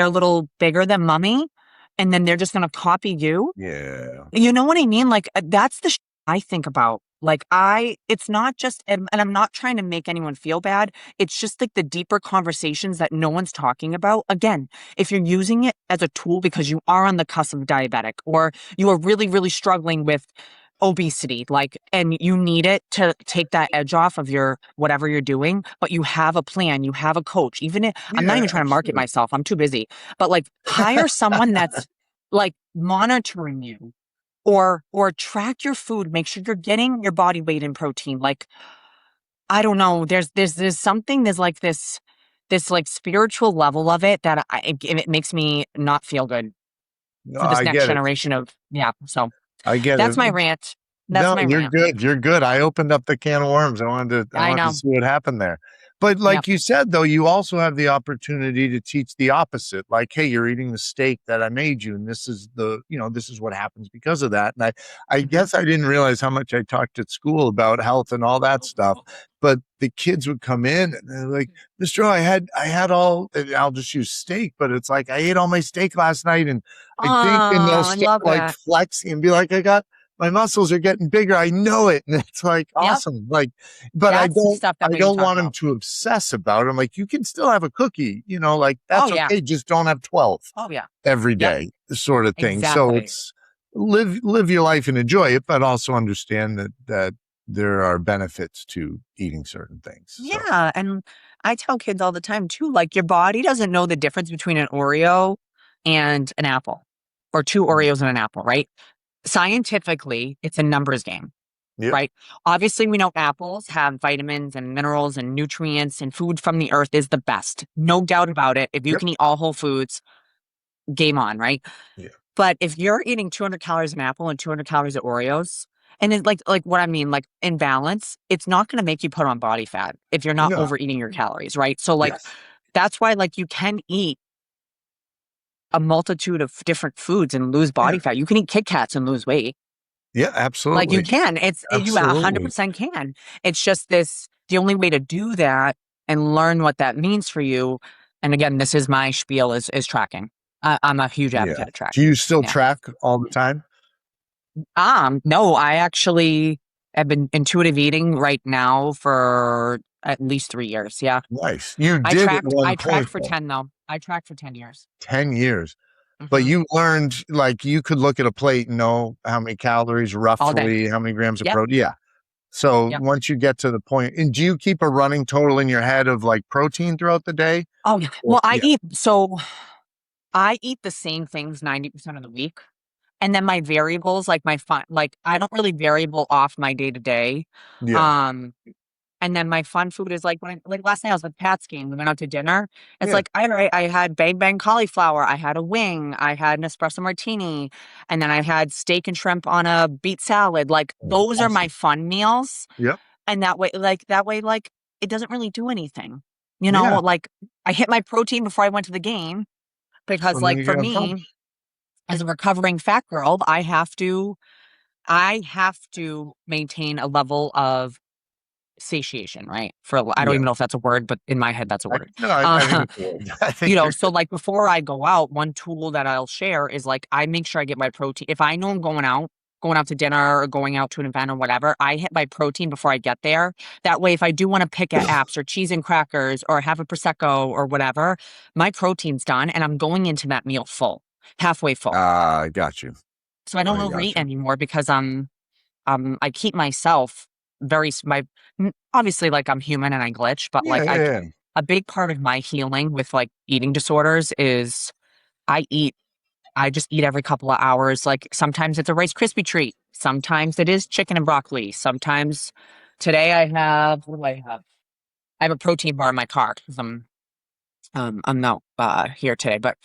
little bigger than mommy, and then they're just gonna copy you. Yeah. You know what I mean? Like, that's the I think about. Like, it's not just, and I'm not trying to make anyone feel bad. It's just, like, the deeper conversations that no one's talking about. Again, if you're using it as a tool because you are on the cusp of diabetic, or you are really, really struggling with obesity, like, and you need it to take that edge off of your whatever you're doing, but you have a plan, you have a coach. Even if I'm not Yeah, even trying to market absolutely. myself, I'm too busy. But, like, hire someone that's, like, monitoring you, or track your food, make sure you're getting your body weight in protein. Like, I don't know, there's something, there's like this like spiritual level of it that it makes me not feel good No, for this I next get it. generation of, yeah. So I get that's it. my rant. That's No, my you're rant. good. You're good. I opened up the can of worms. I I wanted to know. see what happened there. But Yep. like you said, though, you also have the opportunity to teach the opposite. Like, hey, you're eating the steak that I made you, and this is this is what happens because of that. And I Mhm. guess I didn't realize how much I talked at school about health and all that stuff. But the kids would come in and they're like, Mr. O, I had all, and I'll just use steak, but it's like I ate all my steak last night, and Oh, I think, and they'll I start love like that. flexing and be like, I got my muscles are getting bigger. I know it. And it's like Yep. awesome. Like, but I That's the don't stuff that I we need to don't talk want them about. to obsess about it. I'm like, you can still have a cookie, like Oh that's yeah. okay. Just don't have 12 Oh yeah. every Yep. day, sort of thing. So Exactly. it's live your life and enjoy it, but also understand that there are benefits to eating certain things. So Yeah, and I tell kids all the time too, like, your body doesn't know the difference between an Oreo and an apple, or two mm, Oreos and an apple, right? Scientifically, it's a numbers game, yep, right? Obviously, we know apples have vitamins and minerals and nutrients, and food from the earth is the best. No doubt about it. If you yep, can eat all whole foods, game on, right? yeah. But if you're eating 200 calories an apple and 200 calories of Oreos, and it's like what I mean, like, in balance, it's not going to make you put on body fat if you're not No, overeating your calories, right? So, like, yes. that's why, like, you can eat a multitude of different foods and lose Yeah. body fat. You can eat Kit Kats and lose weight. Yeah, Like you absolutely. can. You Absolutely. 100% can. It's just the only way to do that and learn what that means for you. And again, this is my spiel is tracking. I'm a huge Yeah. advocate of Do tracking. you still Yeah. track all the time? No, I actually have been intuitive eating right now for at least 3 years. Yeah. Nice. You did at one I tracked point for though, 10 though. I tracked for 10 years. 10 years. But Hmm. you learned like you could look at a plate and know how many calories, All day. roughly, how many grams of Yep. protein. Yeah. So Yep. once you get to the point, and do you keep a running total in your head of like protein throughout the day? Oh, yeah. Or, Well, yeah. I eat the same things 90% of the week. And then my variables, like my fun, like I don't really variable off my day to day. Yeah. Um, and then my fun food is like like last night I was with Pat's game. We went out to dinner. It's Yeah. like I had bang bang cauliflower. I had a wing. I had an espresso martini, and then I had steak and shrimp on a beet salad. Like Oh, those are my awesome. fun meals. Yep. And that way, like it doesn't really do anything. Yeah. Like I hit my protein before I went to the game So because then like you for get on top. me as a recovering fat girl, I have to maintain a level of satiation, right? I don't Yeah. even know if that's a word, but in my head, that's a word. No, I think Uh, it's a word. I think you're so like before I go out, one tool that I'll share is like I make sure I get my protein. If I know I'm going out to dinner or going out to an event or whatever, I hit my protein before I get there. That way, if I do want to pick at apps or cheese and crackers or have a prosecco or whatever, my protein's done and I'm going into that meal full, halfway full. I got you. So I don't I got overeat you. anymore because I keep myself obviously like I'm human and I glitch, but Yeah, like yeah, yeah. a big part of my healing with like eating disorders is I eat I just eat every couple of hours. Like sometimes it's a Rice Krispie treat. Sometimes it is chicken and broccoli. Sometimes today I have what do I have? I have a protein bar in my car because I'm not here today, but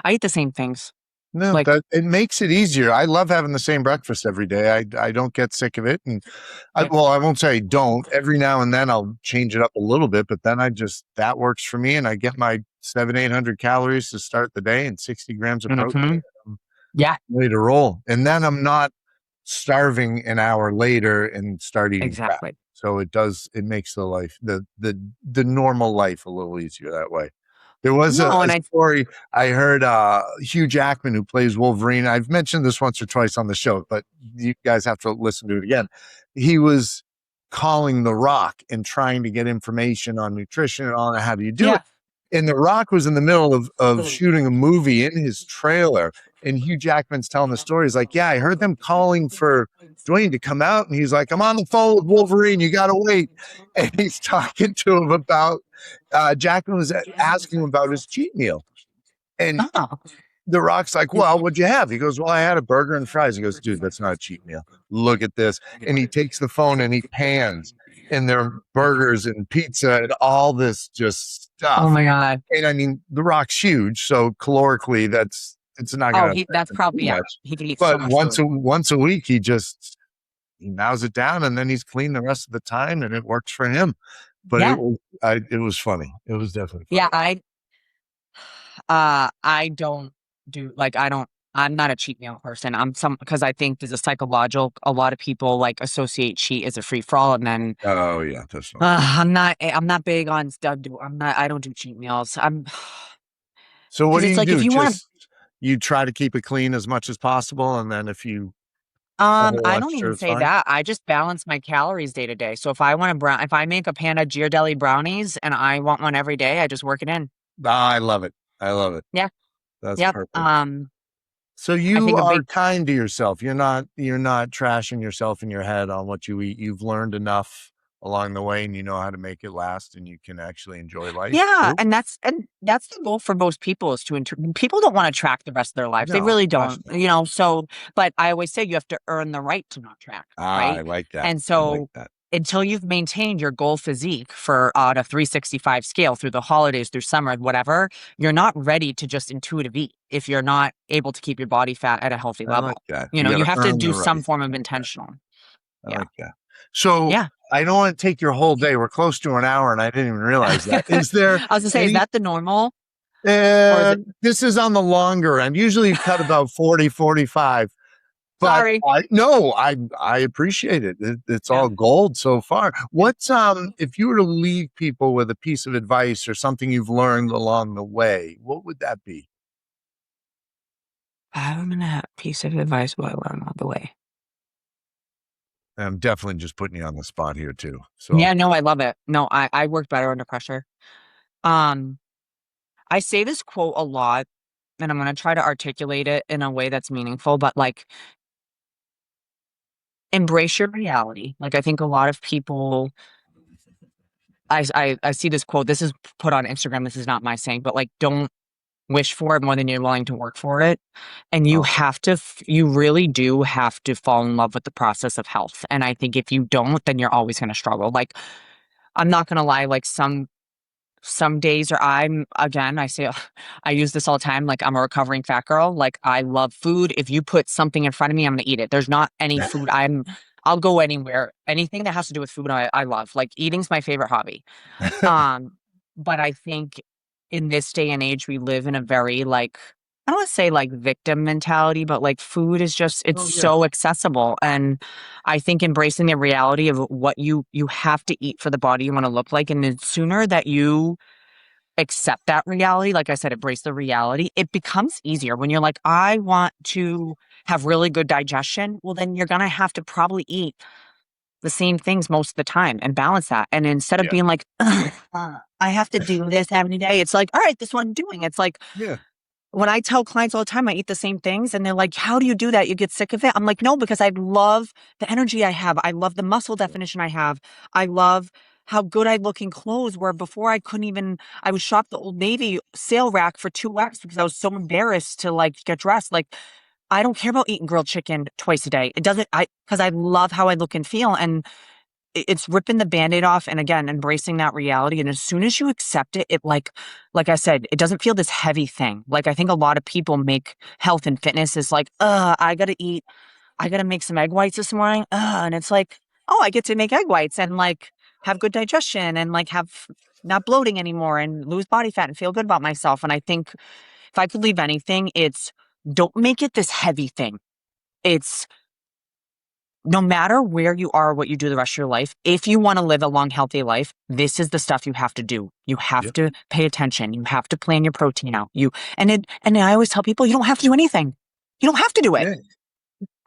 I eat the same things. No, Like that it makes it easier. I love having the same breakfast every day. I don't get sick of it, and yeah, I won't say I don't. Every now and then I'll change it up a little bit, but then that works for me, and I get my 700-800 calories to start the day and 60 grams of protein. mhm. Yeah, Ready to roll, and then I'm not starving an hour later and start eating crap. exactly. So it makes the normal life a little easier that way. There was No, a and I story I heard, Hugh Jackman, who plays Wolverine. I've mentioned this once or twice on the show, but you guys have to listen to it again. He was calling The Rock and trying to get information on nutrition and on how do you do it. yeah. And The Rock was in the middle of shooting a movie in his trailer. And Hugh Jackman's telling the story. He's like, yeah, I heard them calling for Dwayne to come out. And he's like, I'm on the phone with Wolverine. You got to wait. And he's talking to him about, Jackman was asking him about his cheat meal. And Oh, The Rock's like, well, what'd you have? He goes, well, I had a burger and fries. He goes, dude, that's not a cheat meal. Look at this. And he takes the phone and he pans and there are burgers and pizza and all this just oh stuff. my God. And I mean, The Rock's huge, so calorically, it's not going Oh, to affect that's him probably, too yeah. much. He can eat so But much food. once a week, he mows it down, and then he's clean the rest of the time, and it works for him. But Yeah. it was funny. It was definitely Yeah. funny. I don't do like, I'm not a cheat meal person. Because I think there's a lot of people like associate cheat as a free for all. And then, Oh yeah, that's not. I'm not big on stuff. I don't do cheat meals. So what Because do it's you like, if do? you want Just you try to keep it clean as much as possible, and then if you a whole I don't extra even is say fine. that. I just balance my calories day to day. So if I make a pan of Ghirardelli brownies and I want one every day, I just work it in. I love it. I love it. Yeah. That's Yep. perfect. So I you think a are big kind to yourself. You're not trashing yourself in your head on what you eat. You've learned enough along the way and you know how to make it last and you can actually enjoy life Yeah, too. and that's the goal for most people is to people don't want to track the rest of their lives. They No, really gosh don't. no. So but I always say you have to earn the right to not track, I right? like that. And I like so that. until you've maintained your goal physique for on a 365 scale through the holidays, through summer, whatever, you're not ready to just intuitive eat if you're not able to keep your body fat at a healthy I like level. that. You got You to have to earn do the some right. form I of like that. intentional. I Yeah. like that. So Yeah. I don't want to take your whole day. We're close to an hour and I didn't even realize that. Is there I was gonna say, is any that the normal or is it this is on the longer end. Usually you cut about 40, 45. But Sorry. I appreciate it. It's Yeah. all gold so far. What's if you were to leave people with a piece of advice or something you've learned along the way, what would that be? I'm gonna have a piece of advice while I'm on the way. I'm definitely just putting you on the spot here too. So Yeah, no, I love it. No, I work better under pressure. Um, I say this quote a lot, and I'm gonna try to articulate it in a way that's meaningful, but like embrace your reality. Like I think a lot of people I see this quote. This is put on Instagram. This is not my saying, but like don't wish for it more than you're willing to work for it. And you oh, have to, you really do have to fall in love with the process of health. And I think if you don't, then you're always going to struggle. Like, I'm not going to lie, like some days or I'm again, I say I use this all the time. Like I'm a recovering fat girl. Like I love food. If you put something in front of me, I'm gonna eat it. There's not any food I'll go anywhere. Anything that has to do with food, I love. Like eating's my favorite hobby. Um, but I think in this day and age, we live in a very like, I don't want to say like victim mentality, but like food is just, it's oh yeah, so accessible. And I think embracing the reality of what you have to eat for the body you want to look like. And the sooner that you accept that reality, like I said, embrace the reality, it becomes easier when you're like, I want to have really good digestion. Well, then you're going to have to probably eat the same things most of the time and balance that. And instead of yeah, being like, "Ugh, I have to do this every day, it's like, all right, this is what I'm doing. It's like yeah, when I tell clients all the time I eat the same things and they're like, how do you do that? You get sick of it? I'm like, no, because I love the energy I have. I love the muscle definition I have. I love how good I look in clothes where before I couldn't even, I would shop the Old Navy sale rack for 2X because I was so embarrassed to like get dressed. Like, I don't care about eating grilled chicken twice a day. It doesn't, because I love how I look and feel. And it's ripping the Band-Aid off and again, embracing that reality. And as soon as you accept it, it like I said, it doesn't feel this heavy thing. Like I think a lot of people make health and fitness is like, I gotta make some egg whites this morning. And it's like, oh, I get to make egg whites and like have good digestion and like have not bloating anymore and lose body fat and feel good about myself. And I think if I could leave anything, it's don't make it this heavy thing. It's no matter where you are, what you do the rest of your life, if you want to live a long, healthy life, this is the stuff you have to do. You have yep, to pay attention. You have to plan your protein out. And I always tell people you don't have to do anything. You don't have to do it. yeah,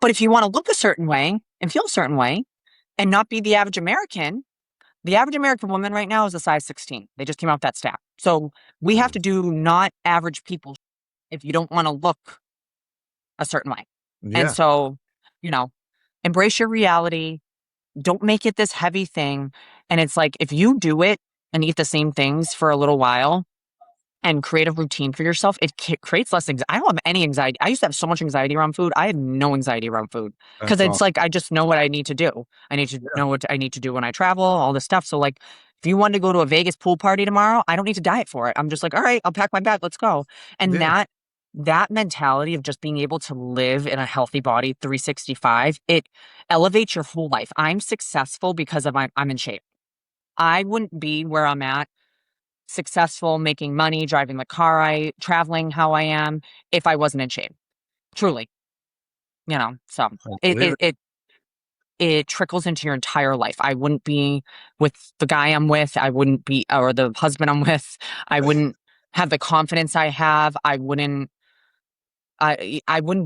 But if you want to look a certain way and feel a certain way and not be the average American woman right now is a size 16. They just came out with that stat. So we have to do not average people if you don't want to look a certain way. And yeah. so, you know, embrace your reality. Don't make it this heavy thing. And it's like, if you do it and eat the same things for a little while and create a routine for yourself, it creates less anxiety. I don't have any anxiety. I used to have so much anxiety around food. I have no anxiety around food because That's it's awesome. like, I just know what I need to do. I need to Yeah, know what I need to do when I travel, all this stuff. So like, if you wanted to go to a Vegas pool party tomorrow, I don't need to diet for it. I'm just like, all right, I'll pack my bag. Let's go. And yeah, that mentality of just being able to live in a healthy body 365, it elevates your whole life. I'm successful because I'm in shape. I wouldn't be where I'm at, successful, making money, driving the car traveling how I am, if I wasn't in shape. Truly, so I it believe it it. it it trickles into your entire life. I wouldn't be with the guy I'm with, I wouldn't be or the husband I'm with, I wouldn't have the confidence I have, I wouldn't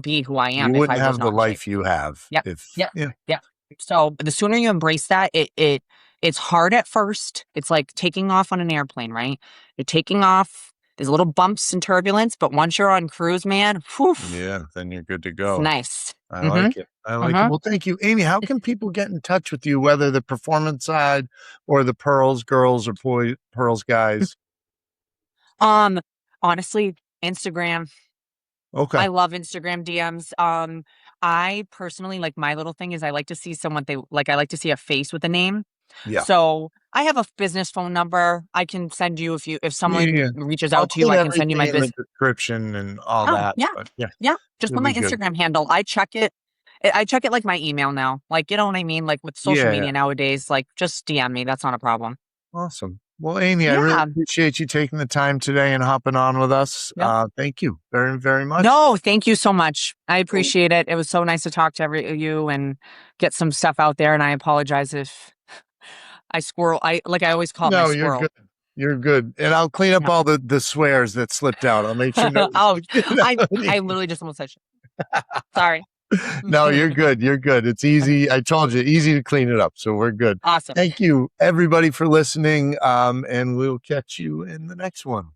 be who I You am if I wouldn't was have the not in shape. life you have Yep. if, Yep. yeah, Yep. So the sooner you embrace that, it's hard at first. It's like taking off on an airplane, right? You're taking off, there's little bumps and turbulence, but once you're on cruise, man, whew, yeah, then you're good to it's go. nice. I Mm-hmm. like it. I like it. Mm-hmm. Well, thank you, Amy. How can people get in touch with you, whether the performance side or the pearls girls or pearls guys? Um, honestly, Instagram. Okay. I love Instagram DMs. I personally like my little thing is I like to see someone they like I like to see a face with a name. Yeah. So I have a business phone number. I can send you if Yeah. someone Yeah. reaches I'll out to you, put I can send you everything my in the business. description and all Oh, that. yeah. But yeah, Yeah. Just it'll put be my good. Instagram handle. I check it. I check it like my email now. Like, you know what I mean? Like with social Yeah. Yeah. media nowadays, like just DM me. That's not a problem. Awesome. Well, Amy, I really Yeah. appreciate you taking the time today and hopping on with us. Yep. Thank you very, very much. No, thank you so much. I appreciate it. It was so nice to talk to you and get some stuff out there. And I apologize if I squirrel. I always call it my No, you're squirrel. good. You're good. And I'll clean up Yeah. all the swears that slipped out. I'll make sure. Oh, I literally just almost said shit. Sorry. No, you're good. You're good. It's easy. I told you, easy to clean it up. So we're good. Awesome. Thank you, everybody, for listening. And we'll catch you in the next one.